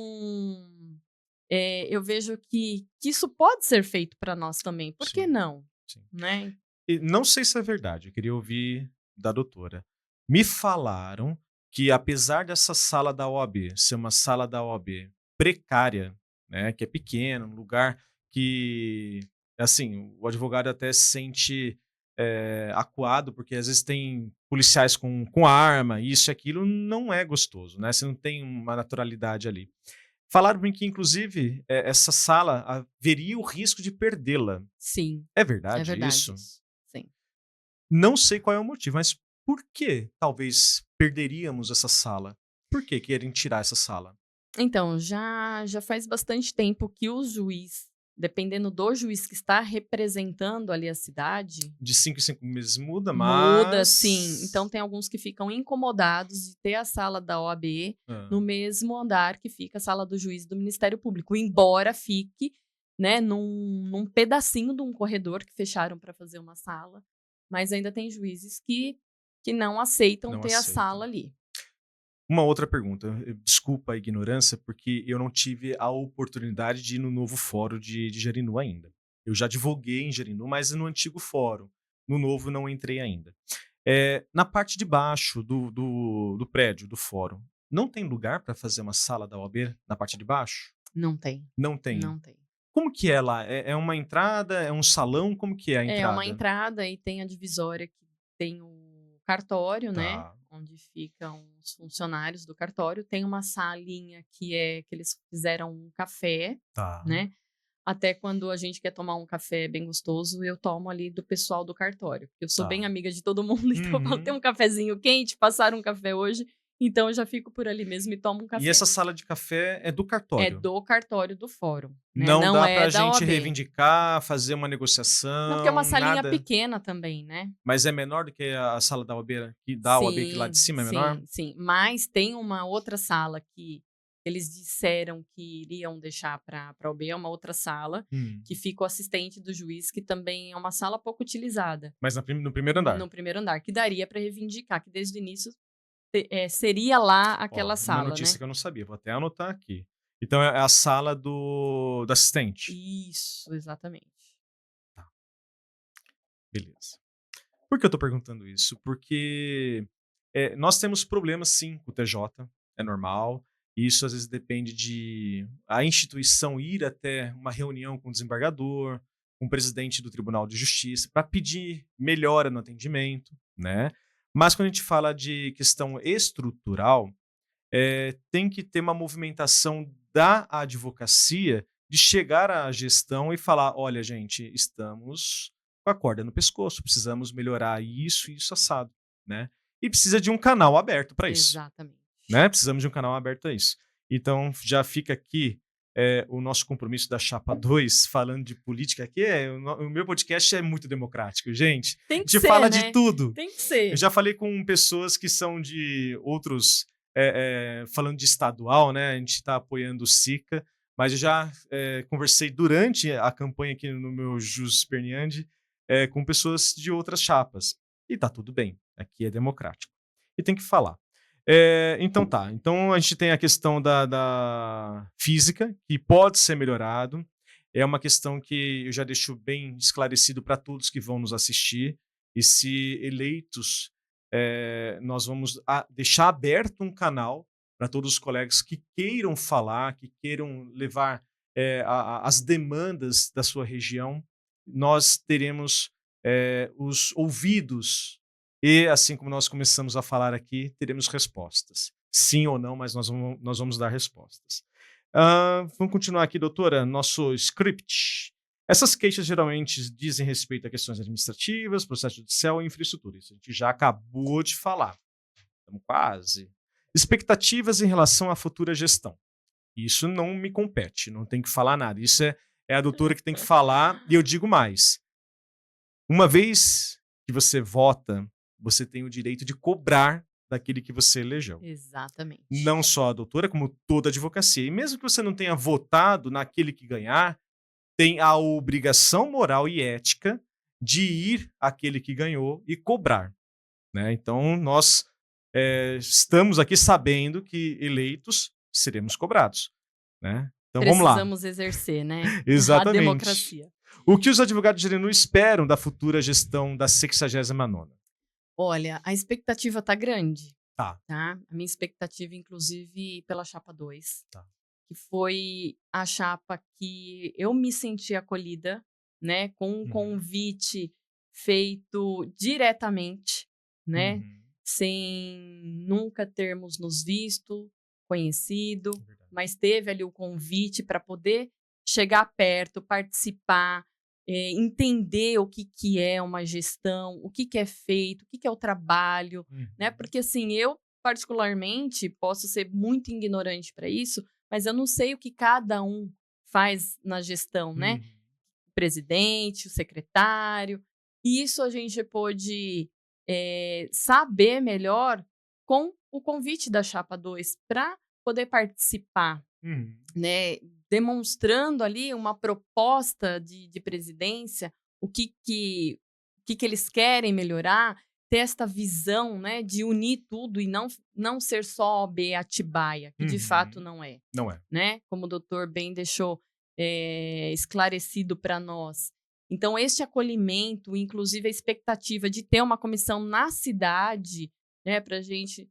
[SPEAKER 2] eu vejo que isso pode ser feito para nós também. Por que não?
[SPEAKER 1] Sim.
[SPEAKER 2] Né?
[SPEAKER 1] E não sei se é verdade, eu queria ouvir da doutora. Me falaram que, apesar dessa sala da OAB ser uma sala da OAB precária, né, que é pequena, um lugar que, assim, o advogado até se sente acuado, porque às vezes tem policiais com arma, isso e aquilo, não é gostoso, né? Você não tem uma naturalidade ali. Falaram-me que, inclusive, essa sala haveria o risco de perdê-la.
[SPEAKER 2] Sim.
[SPEAKER 1] É verdade, isso?
[SPEAKER 2] Sim.
[SPEAKER 1] Não sei qual é o motivo, mas por que talvez perderíamos essa sala? Por que querem tirar essa sala?
[SPEAKER 2] Então, já faz bastante tempo que o juiz, dependendo do juiz que está representando ali a cidade...
[SPEAKER 1] De 5 em 5 meses muda, mas...
[SPEAKER 2] Muda, sim. Então, tem alguns que ficam incomodados de ter a sala da OAB no mesmo andar que fica a sala do juiz do Ministério Público, embora fique, né, num pedacinho de um corredor que fecharam para fazer uma sala, mas ainda tem juízes que não aceitam ter a sala ali.
[SPEAKER 1] Uma outra pergunta, desculpa a ignorância, porque eu não tive a oportunidade de ir no novo fórum de Jarinu ainda. Eu já advoguei em Jarinu, mas no antigo fórum. No novo não entrei ainda. Na parte de baixo do prédio, do fórum, não tem lugar para fazer uma sala da OAB na parte de baixo?
[SPEAKER 2] Não tem.
[SPEAKER 1] Não tem?
[SPEAKER 2] Não tem.
[SPEAKER 1] Como que é lá? É uma entrada? É um salão? Como que é a entrada?
[SPEAKER 2] É uma entrada e tem a divisória que tem o cartório, né? Onde ficam os funcionários do cartório. Tem uma salinha que eles fizeram um café, né? Até quando a gente quer tomar um café bem gostoso, eu tomo ali do pessoal do cartório. Eu sou bem amiga de todo mundo, então eu falo, tem um cafezinho quente, passaram um café hoje, então eu já fico por ali mesmo e tomo um café.
[SPEAKER 1] E essa sala de café é do cartório?
[SPEAKER 2] É do cartório do fórum. Né?
[SPEAKER 1] Não dá
[SPEAKER 2] é
[SPEAKER 1] pra
[SPEAKER 2] da
[SPEAKER 1] gente
[SPEAKER 2] OAB.
[SPEAKER 1] reivindicar, fazer uma negociação,
[SPEAKER 2] Não, porque é uma salinha
[SPEAKER 1] nada.
[SPEAKER 2] pequena também, né?
[SPEAKER 1] Mas é menor do que a sala da OAB, OAB que lá de cima é menor?
[SPEAKER 2] Sim. Mas tem uma outra sala que eles disseram que iriam deixar para a OAB, é uma outra sala, que fica o assistente do juiz, que também é uma sala pouco utilizada.
[SPEAKER 1] Mas no primeiro andar?
[SPEAKER 2] No primeiro andar, que daria para reivindicar, que desde o início seria lá aquela sala,
[SPEAKER 1] uma notícia
[SPEAKER 2] né?
[SPEAKER 1] que eu não sabia, vou até anotar aqui. Então é a sala do assistente?
[SPEAKER 2] Isso, exatamente.
[SPEAKER 1] Tá. Beleza. Por que eu tô perguntando isso? Porque nós temos problemas, sim, com o TJ, é normal. Isso às vezes depende de a instituição ir até uma reunião com o desembargador, com o presidente do Tribunal de Justiça, para pedir melhora no atendimento, né? Mas quando a gente fala de questão estrutural, tem que ter uma movimentação da advocacia de chegar à gestão e falar, olha, gente, estamos com a corda no pescoço, precisamos melhorar isso e isso assado, né? E precisa de um canal aberto para isso.
[SPEAKER 2] Exatamente.
[SPEAKER 1] Né? Precisamos de um canal aberto a isso. Então, já fica aqui o nosso compromisso da Chapa 2, falando de política aqui. O meu podcast é muito democrático, gente.
[SPEAKER 2] Tem que
[SPEAKER 1] ser, fala de tudo.
[SPEAKER 2] Tem que ser.
[SPEAKER 1] Eu já falei com pessoas que são de outros... falando de estadual, né? A gente está apoiando o SICA, mas eu já conversei durante a campanha aqui no meu Jus Perniandi com pessoas de outras chapas. E tá tudo bem. Aqui é democrático. E tem que falar. Então tá. Então a gente tem a questão da física, que pode ser melhorado. É uma questão que eu já deixo bem esclarecido para todos que vão nos assistir. E se eleitos, nós vamos deixar aberto um canal para todos os colegas que queiram falar, que queiram levar as demandas da sua região. Nós teremos os ouvidos e assim como nós começamos a falar aqui, teremos respostas. Sim ou não, mas nós vamos dar respostas. Vamos continuar aqui, doutora, nosso script. Essas queixas geralmente dizem respeito a questões administrativas, processo judicial e infraestrutura. Isso a gente já acabou de falar. Estamos quase. Expectativas em relação à futura gestão. Isso não me compete, não tem que falar nada. Isso é a doutora que tem que falar, e eu digo mais. Uma vez que você vota, você tem o direito de cobrar daquele que você elegeu.
[SPEAKER 2] Exatamente.
[SPEAKER 1] Não só a doutora, como toda a advocacia. E mesmo que você não tenha votado naquele que ganhar, tem a obrigação moral e ética de ir àquele que ganhou e cobrar. Né? Então, nós estamos aqui sabendo que eleitos seremos cobrados. Né? Então, vamos lá.
[SPEAKER 2] Precisamos exercer, né?
[SPEAKER 1] Exatamente.
[SPEAKER 2] A democracia.
[SPEAKER 1] O que os advogados de Jarinu esperam da futura gestão da 69ª?
[SPEAKER 2] Olha, a expectativa tá grande.
[SPEAKER 1] Tá.
[SPEAKER 2] A minha expectativa, inclusive, pela Chapa 2,
[SPEAKER 1] Tá.
[SPEAKER 2] que foi a chapa que eu me senti acolhida, né? Com um convite feito diretamente, né? Sem nunca termos nos visto, conhecido, mas teve ali o convite para poder chegar perto, participar, entender o que é uma gestão, o que é feito, o que é o trabalho, né? Porque assim, eu particularmente posso ser muito ignorante para isso, mas eu não sei o que cada um faz na gestão, né? O presidente, o secretário, e isso a gente pôde saber melhor com o convite da Chapa 2 para poder participar, né? Demonstrando ali uma proposta de presidência, o que eles querem melhorar, ter esta visão, né, de unir tudo e não ser só OAB Atibaia, que de fato não é.
[SPEAKER 1] Não é.
[SPEAKER 2] Né? Como o doutor bem deixou esclarecido para nós. Então, este acolhimento, inclusive a expectativa de ter uma comissão na cidade, né, para a gente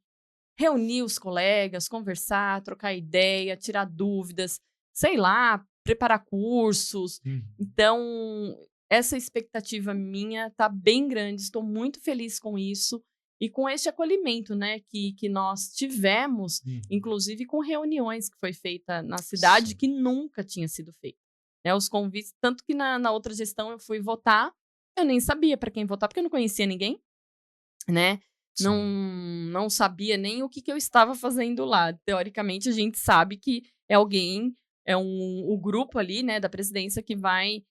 [SPEAKER 2] reunir os colegas, conversar, trocar ideia, tirar dúvidas, sei lá, preparar cursos. Então, essa expectativa minha está bem grande, estou muito feliz com isso e com este acolhimento, né, que nós tivemos, inclusive com reuniões que foi feita na cidade. Sim. Que nunca tinha sido feita. Os convites, tanto que na outra gestão eu fui votar, eu nem sabia para quem votar, porque eu não conhecia ninguém, né? Não sabia nem o que eu estava fazendo lá. Teoricamente, a gente sabe que é alguém, o grupo ali, né, da presidência que vai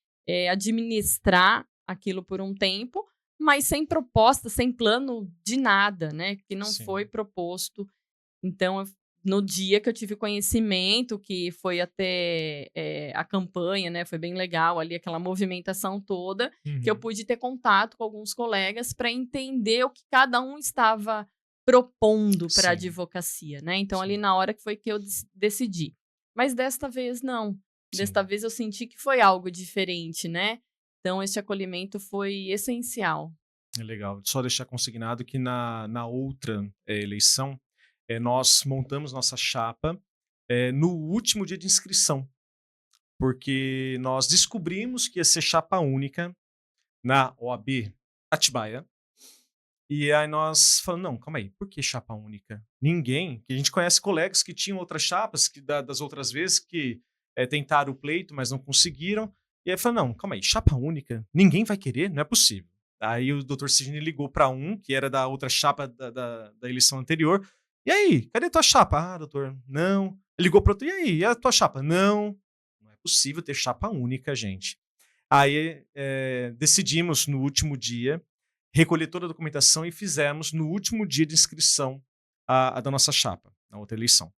[SPEAKER 2] administrar aquilo por um tempo, mas sem proposta, sem plano de nada, né, que não
[SPEAKER 1] Sim.
[SPEAKER 2] foi proposto. Então, no dia que eu tive conhecimento, que foi até a campanha, né, foi bem legal ali, aquela movimentação toda, que eu pude ter contato com alguns colegas para entender o que cada um estava propondo para a advocacia, né? Então, ali na hora que foi que eu decidi. Mas desta vez, não. Desta vez eu senti que foi algo diferente, né? Então, esse acolhimento foi essencial.
[SPEAKER 1] É legal. Só deixar consignado que na outra eleição, nós montamos nossa chapa no último dia de inscrição, porque nós descobrimos que ia ser chapa única na OAB Atibaia, e aí nós falamos, não, calma aí, por que chapa única? Ninguém, que a gente conhece colegas que tinham outras chapas, que das outras vezes, que tentaram o pleito, mas não conseguiram, e aí falou, não, calma aí, chapa única? Ninguém vai querer? Não é possível. Aí o Dr. Sidney ligou para que era da outra chapa da eleição anterior. E aí, cadê tua chapa? Ah, doutor, não. Ele ligou para outro, e aí, e a tua chapa? Não. Não é possível ter chapa única, gente. Aí decidimos no último dia recolher toda a documentação e fizemos no último dia de inscrição a da nossa chapa, na outra eleição.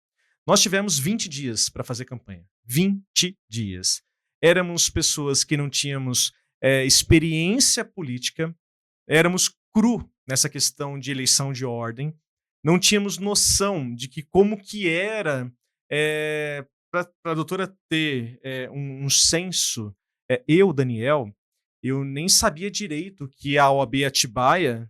[SPEAKER 1] Nós tivemos 20 dias para fazer campanha. 20 dias. Éramos pessoas que não tínhamos experiência política, éramos cru nessa questão de eleição de ordem, não tínhamos noção de como que era para a doutora ter um senso. Eu, Daniel, eu nem sabia direito que a OAB Atibaia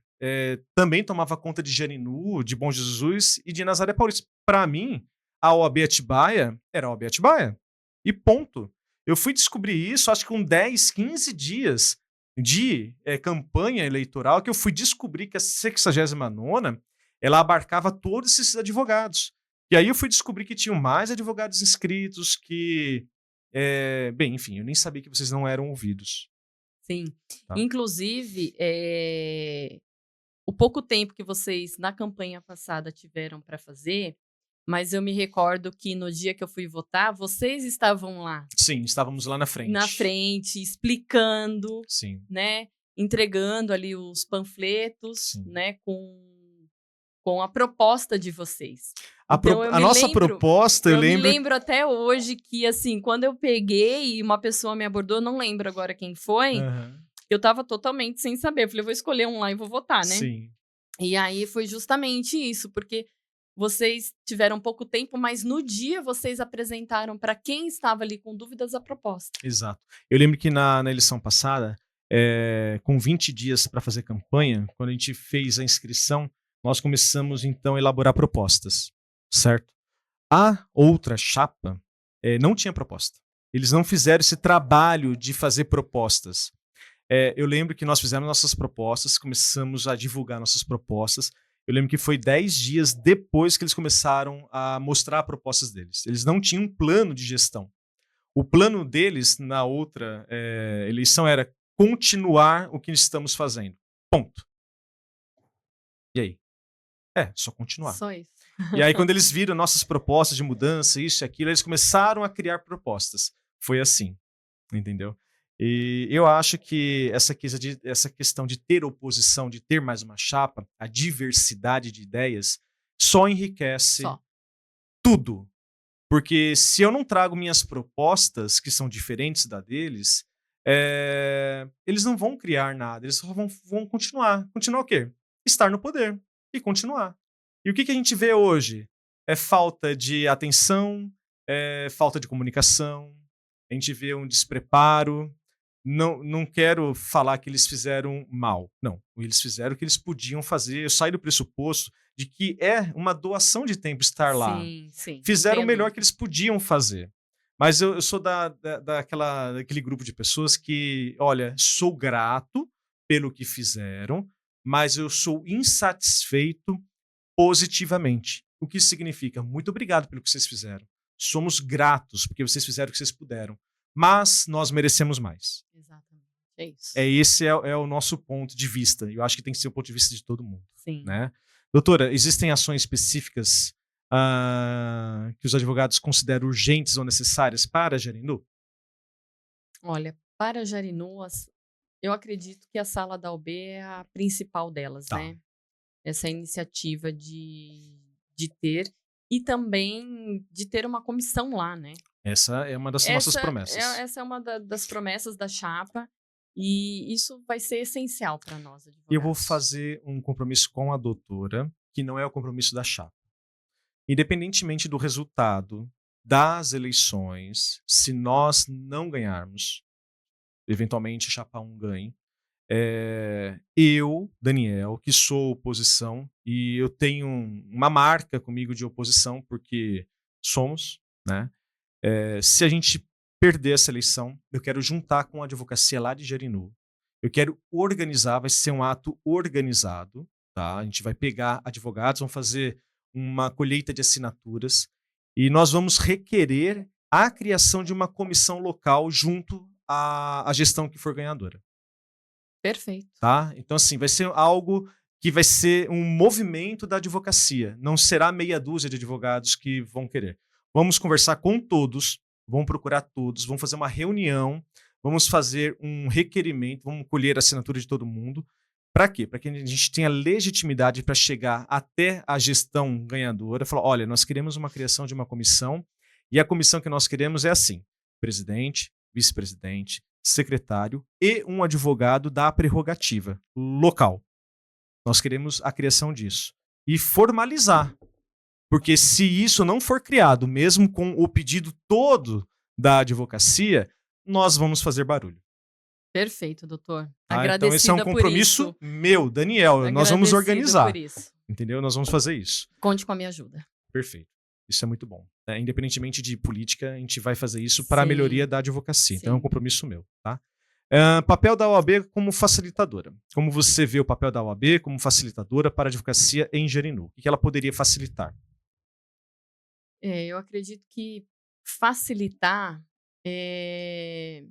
[SPEAKER 1] também tomava conta de Jarinu, de Bom Jesus e de Nazaré Paulista. Para mim, a OAB Atibaia era a OAB Atibaia. E ponto. Eu fui descobrir isso, acho que com 10, 15 dias de campanha eleitoral que eu fui descobrir que a 69ª ela abarcava todos esses advogados. E aí eu fui descobrir que tinham mais advogados inscritos, que... bem, enfim, eu nem sabia que vocês não eram ouvidos.
[SPEAKER 2] Sim.
[SPEAKER 1] Tá.
[SPEAKER 2] Inclusive, o pouco tempo que vocês, na campanha passada, tiveram para fazer, mas eu me recordo que no dia que eu fui votar, vocês estavam lá.
[SPEAKER 1] Sim, estávamos lá na frente.
[SPEAKER 2] Na frente, explicando,
[SPEAKER 1] Sim.
[SPEAKER 2] né? Entregando ali os panfletos,
[SPEAKER 1] Sim.
[SPEAKER 2] né? Com a proposta de vocês.
[SPEAKER 1] A nossa proposta, eu lembro...
[SPEAKER 2] me lembro até hoje que, assim, quando eu peguei e uma pessoa me abordou, não lembro agora quem foi, eu tava totalmente sem saber. Eu falei, vou escolher um lá e vou votar, né?
[SPEAKER 1] Sim.
[SPEAKER 2] E aí foi justamente isso, porque vocês tiveram pouco tempo, mas no dia vocês apresentaram para quem estava ali com dúvidas a proposta.
[SPEAKER 1] Exato. Eu lembro que na eleição passada, com 20 dias para fazer campanha, quando a gente fez a inscrição, nós começamos então a elaborar propostas, certo? A outra chapa não tinha proposta. Eles não fizeram esse trabalho de fazer propostas. Eu lembro que nós fizemos nossas propostas, começamos a divulgar nossas propostas. Eu lembro que foi 10 dias depois que eles começaram a mostrar as propostas deles. Eles não tinham um plano de gestão. O plano deles na outra eleição era continuar o que estamos fazendo. Ponto. E aí? Só continuar.
[SPEAKER 2] Só isso.
[SPEAKER 1] E aí, quando eles viram nossas propostas de mudança, isso e aquilo, eles começaram a criar propostas. Foi assim, entendeu? E eu acho que essa questão de ter oposição, de ter mais uma chapa, a diversidade de ideias, só enriquece tudo. Porque se eu não trago minhas propostas, que são diferentes da deles, eles não vão criar nada, eles só vão continuar. Continuar o quê? Estar no poder e continuar. E o que a gente vê hoje? É falta de atenção, falta de comunicação, a gente vê um despreparo. Não quero falar que eles fizeram mal. Não, eles fizeram o que eles podiam fazer. Eu saí do pressuposto de que é uma doação de tempo estar lá.
[SPEAKER 2] Sim.
[SPEAKER 1] Fizeram o melhor que eles podiam fazer. Mas eu sou daquele grupo de pessoas que, olha, sou grato pelo que fizeram, mas eu sou insatisfeito positivamente. O que isso significa? Muito obrigado pelo que vocês fizeram. Somos gratos porque vocês fizeram o que vocês puderam. Mas nós merecemos mais.
[SPEAKER 2] Exatamente. É isso.
[SPEAKER 1] Esse é o nosso ponto de vista. Eu acho que tem que ser o ponto de vista de todo mundo.
[SPEAKER 2] Sim.
[SPEAKER 1] Né? Doutora, existem ações específicas que os advogados consideram urgentes ou necessárias para Jarinu?
[SPEAKER 2] Olha, para Jarinu, eu acredito que a Sala da OAB é a principal delas, né? Essa iniciativa de ter e também de ter uma comissão lá, né?
[SPEAKER 1] Essa é uma das nossas promessas.
[SPEAKER 2] Essa é uma das promessas da chapa e isso vai ser essencial para nós, advogados.
[SPEAKER 1] Eu vou fazer um compromisso com a doutora, que não é o compromisso da chapa. Independentemente do resultado das eleições, se nós não ganharmos, eventualmente a chapa 1 ganhe, eu, Daniel, que sou oposição, e eu tenho uma marca comigo de oposição, porque somos, né? Se a gente perder essa eleição, eu quero juntar com a advocacia lá de Jarinu. Eu quero organizar, vai ser um ato organizado, tá? A gente vai pegar advogados, vamos fazer uma colheita de assinaturas e nós vamos requerer a criação de uma comissão local junto à gestão que for ganhadora.
[SPEAKER 2] Perfeito.
[SPEAKER 1] Tá? Então, assim, vai ser algo que vai ser um movimento da advocacia. Não será meia dúzia de advogados que vão querer. Vamos conversar com todos, vamos procurar todos, vamos fazer uma reunião, vamos fazer um requerimento, vamos colher a assinatura de todo mundo. Para quê? Para que a gente tenha legitimidade para chegar até a gestão ganhadora, falar, olha, nós queremos uma criação de uma comissão e a comissão que nós queremos é assim, presidente, vice-presidente, secretário e um advogado da prerrogativa local. Nós queremos a criação disso. E formalizar. Porque se isso não for criado, mesmo com o pedido todo da advocacia, nós vamos fazer barulho.
[SPEAKER 2] Perfeito, doutor.
[SPEAKER 1] Então esse é um compromisso meu, Daniel. Nós vamos organizar.
[SPEAKER 2] Por isso.
[SPEAKER 1] Entendeu? Nós vamos fazer isso.
[SPEAKER 2] Conte com a minha ajuda.
[SPEAKER 1] Perfeito. Isso é muito bom. Independentemente de política, a gente vai fazer isso para a melhoria da advocacia. Sim. Então é um compromisso meu, tá? Papel da OAB como facilitadora. Como você vê o papel da OAB como facilitadora para a advocacia em Jarinu? O que ela poderia facilitar?
[SPEAKER 2] Eu acredito que facilitar é,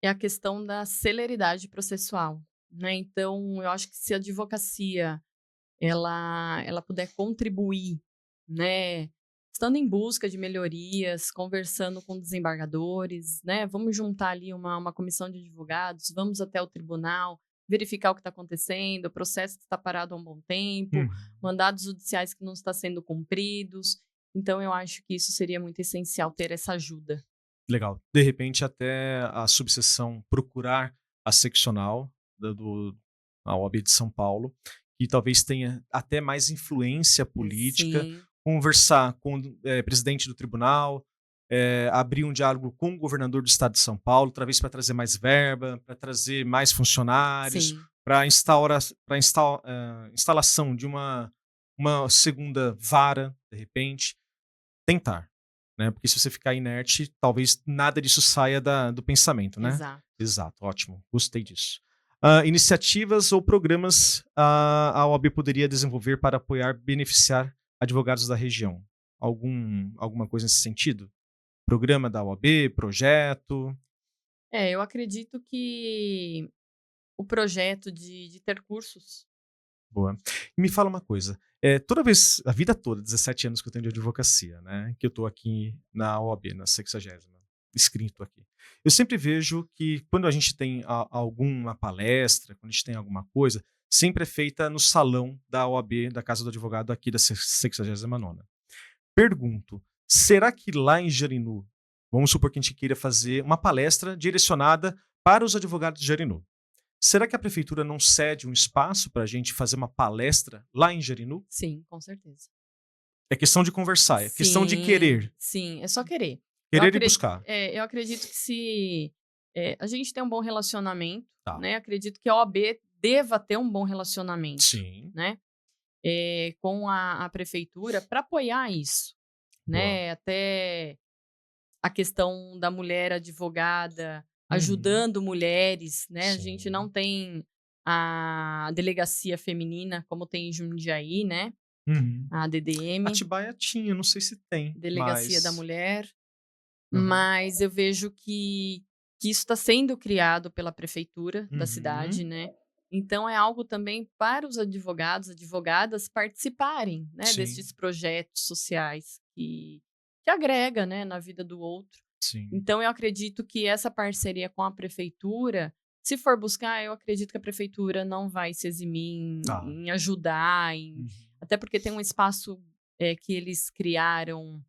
[SPEAKER 2] é a questão da celeridade processual, né? Então, eu acho que se a advocacia ela puder contribuir, né, estando em busca de melhorias, conversando com desembargadores, né, vamos juntar ali uma comissão de advogados, vamos até o tribunal, verificar o que está acontecendo, o processo que está parado há um bom tempo,
[SPEAKER 1] Uhum.
[SPEAKER 2] mandados judiciais que não estão sendo cumpridos. Então, eu acho que isso seria muito essencial, ter essa ajuda.
[SPEAKER 1] Legal. De repente, até a subseção procurar a seccional a OAB de São Paulo, que talvez tenha até mais influência política,
[SPEAKER 2] Sim,
[SPEAKER 1] conversar com o presidente do tribunal, abrir um diálogo com o governador do estado de São Paulo, talvez para trazer mais verba, para trazer mais funcionários,
[SPEAKER 2] sim,
[SPEAKER 1] para instalação de uma segunda vara, de repente. Tentar, né? Porque se você ficar inerte, talvez nada disso saia do pensamento, né?
[SPEAKER 2] exato.
[SPEAKER 1] Exato, ótimo, gostei disso. Iniciativas ou programas a OAB poderia desenvolver para apoiar, beneficiar advogados da região? Alguma coisa nesse sentido? Programa da OAB, projeto?
[SPEAKER 2] Eu acredito que o projeto de ter cursos.
[SPEAKER 1] Boa. E me fala uma coisa, toda vez, a vida toda, 17 anos que eu tenho de advocacia, né, que eu tô aqui na OAB, na 60ª, inscrito aqui. Eu sempre vejo que quando a gente tem alguma palestra, quando a gente tem alguma coisa, sempre é feita no salão da OAB, da Casa do Advogado aqui da 69ª. Pergunto, será que lá em Jarinu, vamos supor que a gente queira fazer uma palestra direcionada para os advogados de Jarinu. Será que a prefeitura não cede um espaço para a gente fazer uma palestra lá em Jarinu?
[SPEAKER 2] Sim, com certeza.
[SPEAKER 1] É questão de conversar, é questão de
[SPEAKER 2] Sim,
[SPEAKER 1] querer,
[SPEAKER 2] sim, é só querer.
[SPEAKER 1] querer e buscar.
[SPEAKER 2] Eu acredito que se a gente tem um bom relacionamento,
[SPEAKER 1] Tá.
[SPEAKER 2] né? Acredito que a OAB deva ter um bom relacionamento,
[SPEAKER 1] Sim,
[SPEAKER 2] né? Com a prefeitura para apoiar isso,
[SPEAKER 1] boa.
[SPEAKER 2] né? Até a questão da mulher advogada
[SPEAKER 1] Uhum.
[SPEAKER 2] ajudando mulheres, né? A gente não
[SPEAKER 1] Sim.
[SPEAKER 2] tem a delegacia feminina como tem em Jundiaí, né?
[SPEAKER 1] Uhum.
[SPEAKER 2] A DDM,
[SPEAKER 1] Atibaia tinha, não sei se tem,
[SPEAKER 2] Delegacia da
[SPEAKER 1] mas.
[SPEAKER 2] Mulher.
[SPEAKER 1] Uhum.
[SPEAKER 2] Mas eu vejo que isso está sendo criado pela prefeitura da cidade,
[SPEAKER 1] Uhum.
[SPEAKER 2] né. Então é algo também para os advogados, advogadas participarem, né,
[SPEAKER 1] Sim,
[SPEAKER 2] desses projetos sociais que agrega, né, na vida do outro.
[SPEAKER 1] sim.
[SPEAKER 2] Então eu acredito que essa parceria com a prefeitura, se for buscar, eu acredito que a prefeitura não vai se eximir
[SPEAKER 1] Tá.
[SPEAKER 2] em ajudar,
[SPEAKER 1] Uhum.
[SPEAKER 2] até porque tem um espaço, que eles criaram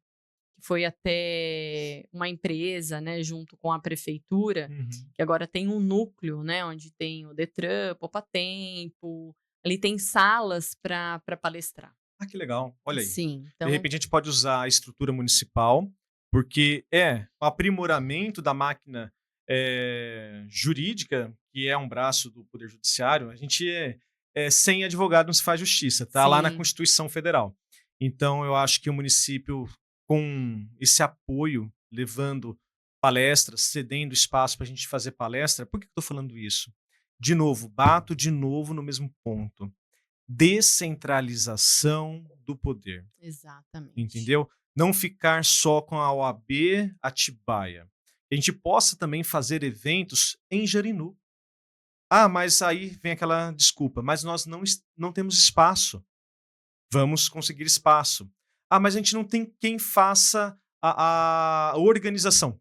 [SPEAKER 2] que foi até uma empresa, né, junto com a prefeitura,
[SPEAKER 1] Uhum.
[SPEAKER 2] que agora tem um núcleo, né, onde tem o Detran, Poupatempo, ali tem salas para palestrar.
[SPEAKER 1] Que legal. Olha aí.
[SPEAKER 2] Sim,
[SPEAKER 1] De
[SPEAKER 2] então
[SPEAKER 1] repente a gente pode usar a estrutura municipal, porque é o aprimoramento da máquina jurídica, que é um braço do Poder Judiciário. A gente sem advogado não se faz justiça, tá lá na
[SPEAKER 2] sim,
[SPEAKER 1] Constituição Federal. Então eu acho que o município, com esse apoio, levando palestras, cedendo espaço para a gente fazer palestra, por que eu estou falando isso? De novo, bato de novo no mesmo ponto: descentralização do poder,
[SPEAKER 2] exatamente.
[SPEAKER 1] entendeu? Não ficar só com a OAB Atibaia. Que a gente possa também fazer eventos em Jarinu. Mas aí vem aquela desculpa, mas nós não temos espaço. Vamos conseguir espaço. Mas a gente não tem quem faça a organização.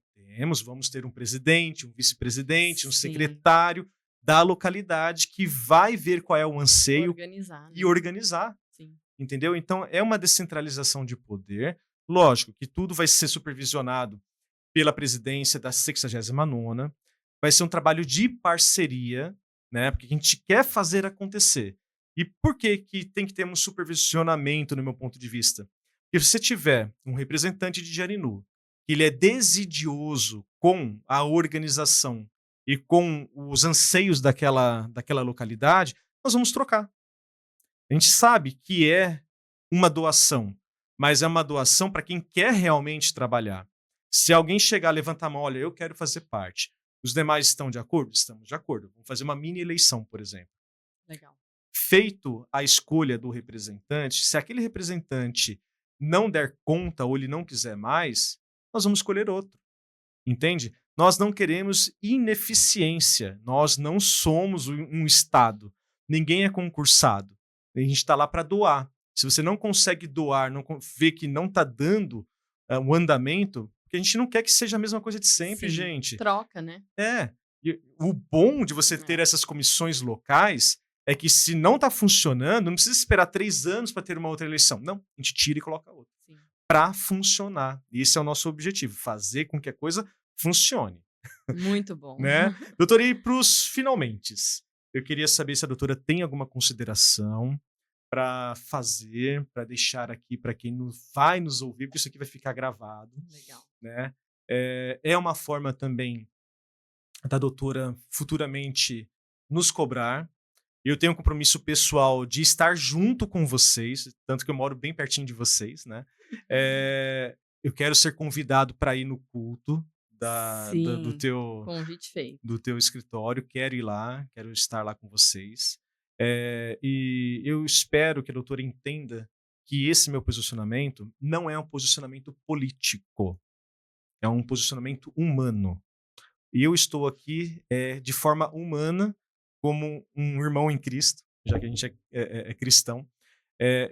[SPEAKER 1] Vamos ter um presidente, um vice-presidente, um
[SPEAKER 2] Sim,
[SPEAKER 1] secretário da localidade que vai ver qual é o anseio
[SPEAKER 2] organizar,
[SPEAKER 1] e
[SPEAKER 2] né.
[SPEAKER 1] organizar.
[SPEAKER 2] Sim,
[SPEAKER 1] Entendeu? Então é uma descentralização de poder. Lógico que tudo vai ser supervisionado pela presidência da 69ª. Vai ser um trabalho de parceria, né? Porque a gente quer fazer acontecer. E por que que tem que ter um supervisionamento, no meu ponto de vista? Porque se você tiver um representante de Jarinu, que ele é desidioso com a organização e com os anseios daquela localidade, nós vamos trocar. A gente sabe que é uma doação, mas é uma doação para quem quer realmente trabalhar. Se alguém chegar, levantar a mão, olha, eu quero fazer parte. Os demais estão de acordo? Estamos de acordo. Vamos fazer uma mini eleição, por exemplo.
[SPEAKER 2] Legal.
[SPEAKER 1] Feito a escolha do representante, se aquele representante não der conta ou ele não quiser mais, nós vamos escolher outro. Entende? Nós não queremos ineficiência. Nós não somos um Estado. Ninguém é concursado. A gente está lá para doar. Se você não consegue doar, não vê que não está dando um andamento, porque a gente não quer que seja a mesma coisa de sempre,
[SPEAKER 2] Sim,
[SPEAKER 1] gente.
[SPEAKER 2] troca, né?
[SPEAKER 1] E o bom de você ter essas comissões locais é que se não está funcionando, não precisa esperar 3 anos para ter uma outra eleição. Não, a gente tira e coloca outra. Para funcionar. E esse é o nosso objetivo, fazer com que a coisa funcione.
[SPEAKER 2] Muito bom.
[SPEAKER 1] Né? Doutora, e para os finalmentes? Eu queria saber se a doutora tem alguma consideração para fazer, para deixar aqui para quem vai nos ouvir, porque isso aqui vai ficar gravado.
[SPEAKER 2] Legal.
[SPEAKER 1] Né? É uma forma também da doutora futuramente nos cobrar. Eu tenho um compromisso pessoal de estar junto com vocês, tanto que eu moro bem pertinho de vocês, né? Eu quero ser convidado para ir no culto
[SPEAKER 2] convite feito.
[SPEAKER 1] do teu escritório, quero ir lá, quero estar lá com vocês. E eu espero que a doutora entenda que esse meu posicionamento não é um posicionamento político, é um posicionamento humano. E eu estou aqui de forma humana, como um irmão em Cristo, já que a gente é cristão.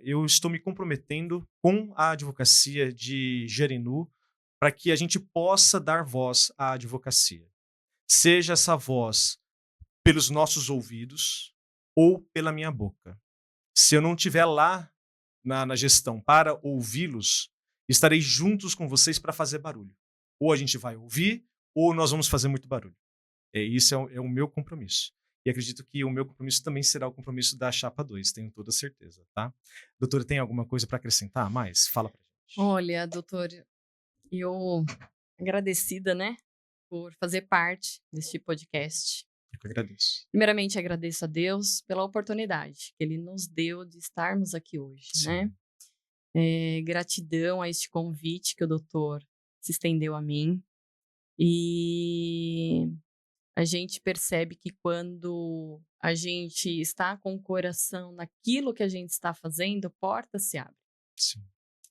[SPEAKER 1] Eu estou me comprometendo com a advocacia de Jarinu para que a gente possa dar voz à advocacia. Seja essa voz pelos nossos ouvidos ou pela minha boca. Se eu não estiver lá na gestão para ouvi-los, estarei juntos com vocês para fazer barulho. Ou a gente vai ouvir, ou nós vamos fazer muito barulho. Isso é o meu compromisso. E acredito que o meu compromisso também será o compromisso da Chapa 2, tenho toda certeza, tá? Doutora, tem alguma coisa para acrescentar mais? Fala pra gente.
[SPEAKER 2] Olha, doutor, eu agradecida, né, por fazer parte deste podcast.
[SPEAKER 1] Eu que agradeço.
[SPEAKER 2] Primeiramente, agradeço a Deus pela oportunidade que Ele nos deu de estarmos aqui hoje, né? Gratidão a este convite que o doutor se estendeu a mim. E a gente percebe que quando a gente está com o coração naquilo que a gente está fazendo, portas se abrem.
[SPEAKER 1] Sim.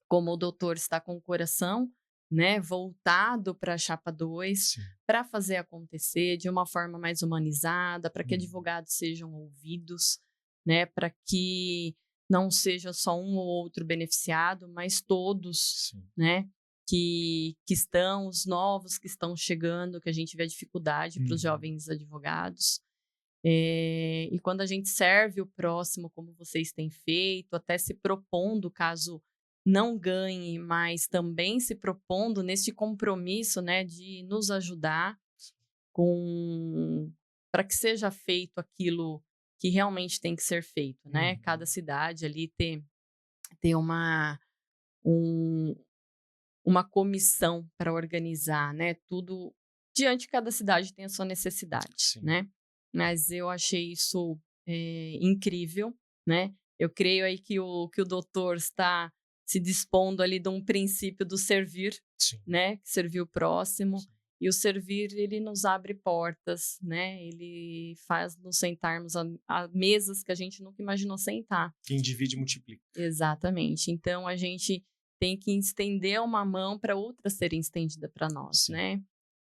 [SPEAKER 2] Como o doutor está com o coração, né, voltado para a Chapa 2, para fazer acontecer de uma forma mais humanizada, para que advogados sejam ouvidos, né, para que não seja só um ou outro beneficiado, mas todos, né, que estão, os novos que estão chegando, que a gente vê a dificuldade para os jovens advogados. E quando a gente serve o próximo, como vocês têm feito, até se propondo, caso não ganhe, mas também se propondo nesse compromisso, né, de nos ajudar para que seja feito aquilo que realmente tem que ser feito, né? Cada cidade ali ter uma comissão para organizar, né? Tudo diante de cada cidade tem a sua necessidade, né? Mas eu achei isso incrível, né? Eu creio aí que o doutor está se dispondo ali de um princípio do servir, né? Servir o próximo. E o servir, ele nos abre portas, né? Ele faz nos sentarmos a mesas que a gente nunca imaginou sentar.
[SPEAKER 1] Quem divide, multiplica.
[SPEAKER 2] Exatamente. Então, a gente tem que estender uma mão para outra ser estendida para nós, né?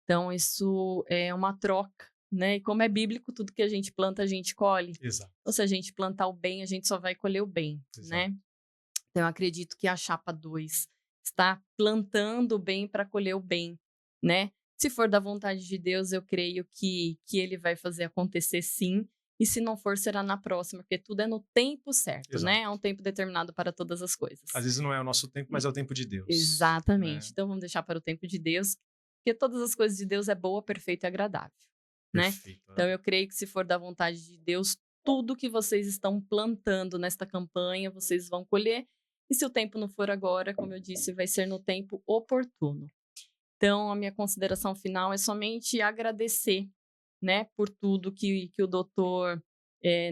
[SPEAKER 2] Então, isso é uma troca, né? E como é bíblico, tudo que a gente planta, a gente colhe.
[SPEAKER 1] Exato.
[SPEAKER 2] Ou se a gente plantar o bem, a gente só vai colher o bem, né? Então, eu acredito que a Chapa 2 está plantando o bem para colher o bem, né? Se for da vontade de Deus, eu creio que Ele vai fazer acontecer sim. E se não for, será na próxima, porque tudo é no tempo certo, né? É um tempo determinado para todas as coisas.
[SPEAKER 1] Às vezes não é o nosso tempo, mas é o tempo de Deus.
[SPEAKER 2] Exatamente. Né? Então, vamos deixar para o tempo de Deus, porque todas as coisas de Deus é boa, perfeita e agradável,
[SPEAKER 1] Perfeito,
[SPEAKER 2] né? Então, eu creio que se for da vontade de Deus, tudo que vocês estão plantando nesta campanha, vocês vão colher. E se o tempo não for agora, como eu disse, vai ser no tempo oportuno. Então, a minha consideração final é somente agradecer, né, por tudo que o doutor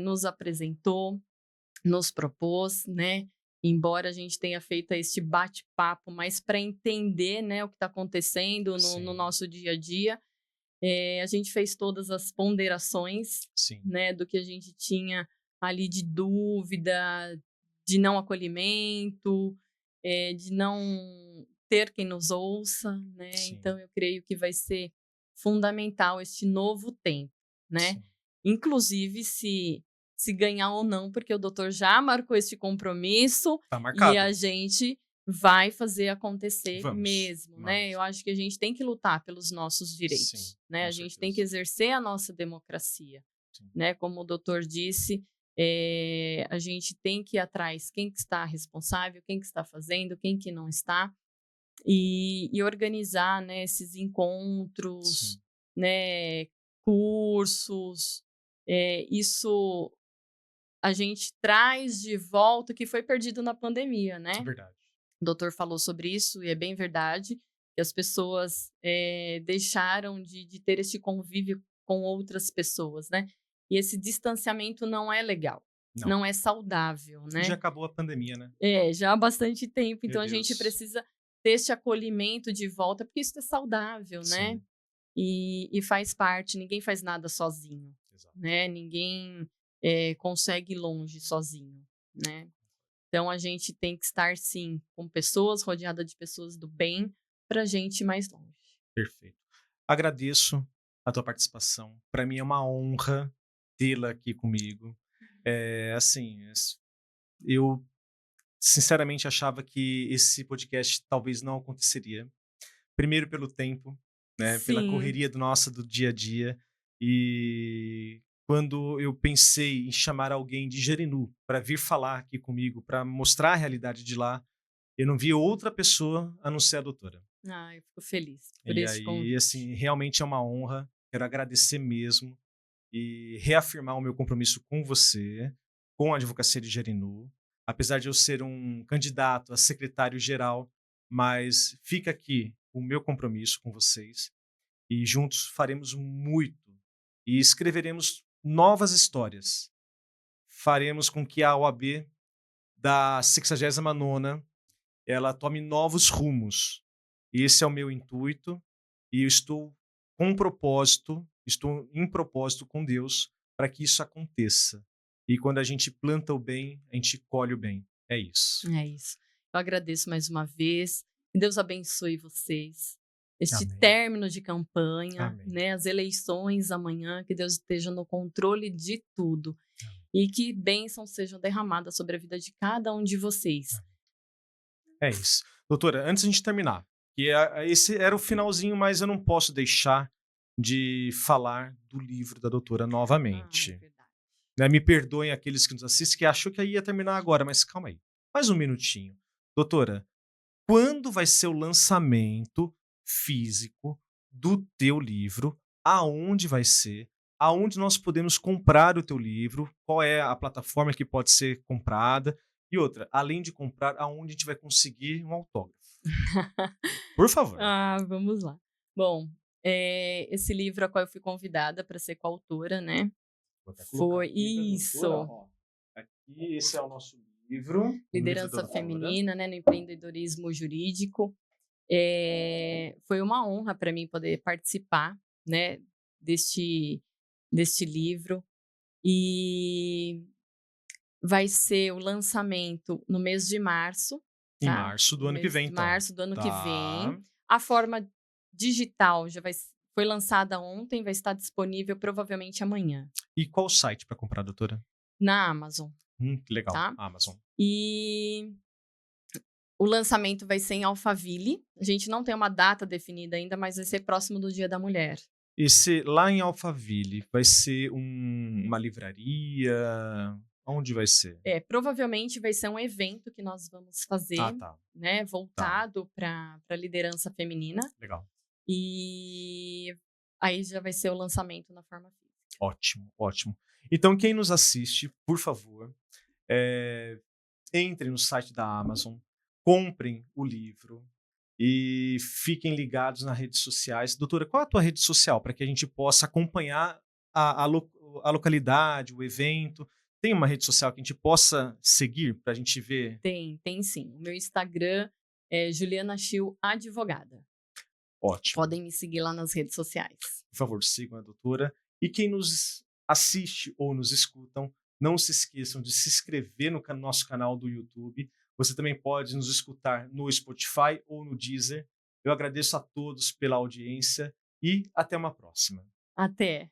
[SPEAKER 2] nos apresentou, nos propôs, né, embora a gente tenha feito este bate-papo, mas para entender, né, o que está acontecendo no nosso dia a dia. A gente fez todas as ponderações,
[SPEAKER 1] Sim,
[SPEAKER 2] né, do que a gente tinha ali de dúvida, de não acolhimento, de não ter quem nos ouça, né?
[SPEAKER 1] sim,
[SPEAKER 2] Então eu creio que vai ser fundamental este novo tempo, né?
[SPEAKER 1] sim.
[SPEAKER 2] Inclusive se ganhar ou não, porque o doutor já marcou este compromisso
[SPEAKER 1] Tá
[SPEAKER 2] e a
[SPEAKER 1] marcado.
[SPEAKER 2] gente vai fazer acontecer
[SPEAKER 1] Vamos,
[SPEAKER 2] mesmo, né? Eu
[SPEAKER 1] vamos.
[SPEAKER 2] acho que a gente tem que lutar pelos nossos
[SPEAKER 1] Sim,
[SPEAKER 2] direitos, né?
[SPEAKER 1] com
[SPEAKER 2] A gente tem que
[SPEAKER 1] certeza.
[SPEAKER 2] exercer a nossa democracia,
[SPEAKER 1] Sim,
[SPEAKER 2] né? Como o doutor disse, a gente tem que ir atrás quem que está responsável, quem que está fazendo, quem que não está, e organizar, né, esses encontros,
[SPEAKER 1] sim,
[SPEAKER 2] né, cursos, isso a gente traz de volta o que foi perdido na pandemia,
[SPEAKER 1] é
[SPEAKER 2] né?
[SPEAKER 1] verdade.
[SPEAKER 2] O doutor falou sobre isso e é bem verdade, que as pessoas deixaram de ter esse convívio com outras pessoas, né? E esse distanciamento não é legal,
[SPEAKER 1] Não.
[SPEAKER 2] não é saudável,
[SPEAKER 1] E já
[SPEAKER 2] né?
[SPEAKER 1] acabou a pandemia, né?
[SPEAKER 2] Já há bastante tempo,
[SPEAKER 1] Meu
[SPEAKER 2] então a gente
[SPEAKER 1] Deus.
[SPEAKER 2] precisa ter esse acolhimento de volta, porque isso é saudável, né?
[SPEAKER 1] Sim,
[SPEAKER 2] E faz parte, ninguém faz nada sozinho,
[SPEAKER 1] exato.
[SPEAKER 2] né? Ninguém consegue ir longe sozinho, né? Então a gente tem que estar sim com pessoas, rodeada de pessoas do bem, para a gente ir mais longe.
[SPEAKER 1] Perfeito. Agradeço a tua participação. Para mim é uma honra tê-la aqui comigo. Assim, eu sinceramente achava que esse podcast talvez não aconteceria. Primeiro pelo tempo, né, pela
[SPEAKER 2] Sim,
[SPEAKER 1] correria do nossa do dia a dia. E quando eu pensei em chamar alguém de Jerinu para vir falar aqui comigo, para mostrar a realidade de lá, eu não vi outra pessoa a não ser a doutora.
[SPEAKER 2] eu fico feliz por
[SPEAKER 1] E
[SPEAKER 2] este
[SPEAKER 1] aí,
[SPEAKER 2] convite.
[SPEAKER 1] assim, realmente é uma honra. Quero agradecer mesmo e reafirmar o meu compromisso com você, com a Advocacia de Jerinu. Apesar de eu ser um candidato a secretário-geral, mas fica aqui o meu compromisso com vocês e juntos faremos muito e escreveremos novas histórias. Faremos com que a OAB da 69ª ela tome novos rumos. Esse é o meu intuito e eu estou com propósito, estou em propósito com Deus para que isso aconteça. E quando a gente planta o bem, a gente colhe o bem. É isso.
[SPEAKER 2] É isso. Eu agradeço mais uma vez. Que Deus abençoe vocês. Este
[SPEAKER 1] Amém.
[SPEAKER 2] término de campanha,
[SPEAKER 1] Amém.
[SPEAKER 2] né, as eleições amanhã, que Deus esteja no controle de tudo e que bênçãos sejam derramadas sobre a vida de cada um de vocês.
[SPEAKER 1] É isso. Doutora, antes de a gente terminar, esse era o finalzinho, mas eu não posso deixar de falar do livro da doutora
[SPEAKER 2] É
[SPEAKER 1] novamente.
[SPEAKER 2] verdade.
[SPEAKER 1] Né? Me perdoem aqueles que nos assistem que achou que ia terminar agora, mas calma aí. Mais um minutinho. Doutora, quando vai ser o lançamento físico do teu livro? Aonde vai ser? Aonde nós podemos comprar o teu livro? Qual é a plataforma que pode ser comprada? E outra, além de comprar, aonde a gente vai conseguir um autógrafo? Por favor.
[SPEAKER 2] Vamos lá. Bom, esse livro a qual eu fui convidada para ser coautora, né?
[SPEAKER 1] Vou até colocar
[SPEAKER 2] Foi
[SPEAKER 1] aqui para a doutora,
[SPEAKER 2] isso.
[SPEAKER 1] ó. Aqui, esse é o nosso livro, o livro da
[SPEAKER 2] Liderança
[SPEAKER 1] doutora.
[SPEAKER 2] feminina, né, no empreendedorismo jurídico. Foi uma honra para mim poder participar, né, deste, deste livro. E vai ser o lançamento no mês de março,
[SPEAKER 1] Em
[SPEAKER 2] tá?
[SPEAKER 1] março do
[SPEAKER 2] No
[SPEAKER 1] ano que
[SPEAKER 2] mês
[SPEAKER 1] vem,
[SPEAKER 2] de
[SPEAKER 1] então.
[SPEAKER 2] março do ano que vem.
[SPEAKER 1] Tá.
[SPEAKER 2] A forma digital foi lançada ontem, vai estar disponível provavelmente amanhã,
[SPEAKER 1] E qual o site para comprar, doutora?
[SPEAKER 2] na Amazon,
[SPEAKER 1] Que legal.
[SPEAKER 2] tá?
[SPEAKER 1] Amazon.
[SPEAKER 2] E o lançamento vai ser em Alphaville. A gente não tem uma data definida ainda, mas vai ser próximo do Dia da Mulher.
[SPEAKER 1] Esse lá em Alphaville vai ser uma livraria? Onde vai ser?
[SPEAKER 2] Provavelmente vai ser um evento que nós vamos
[SPEAKER 1] Ah,
[SPEAKER 2] fazer,
[SPEAKER 1] tá.
[SPEAKER 2] né,
[SPEAKER 1] Tá.
[SPEAKER 2] voltado para a liderança feminina.
[SPEAKER 1] Legal.
[SPEAKER 2] E aí já vai ser o lançamento na forma física.
[SPEAKER 1] Ótimo, ótimo. Então, quem nos assiste, por favor, entrem no site da Amazon, comprem o livro e fiquem ligados nas redes sociais. Doutora, qual é a tua rede social para que a gente possa acompanhar a localidade, o evento? Tem uma rede social que a gente possa seguir para a gente ver?
[SPEAKER 2] Tem sim. O meu Instagram é Juliana Chiu Advogada.
[SPEAKER 1] Ótimo.
[SPEAKER 2] Podem me seguir lá nas redes sociais.
[SPEAKER 1] Por favor, sigam a doutora. E quem nos assiste ou nos escutam, não se esqueçam de se inscrever no nosso canal do YouTube. Você também pode nos escutar no Spotify ou no Deezer. Eu agradeço a todos pela audiência e até uma próxima.
[SPEAKER 2] Até!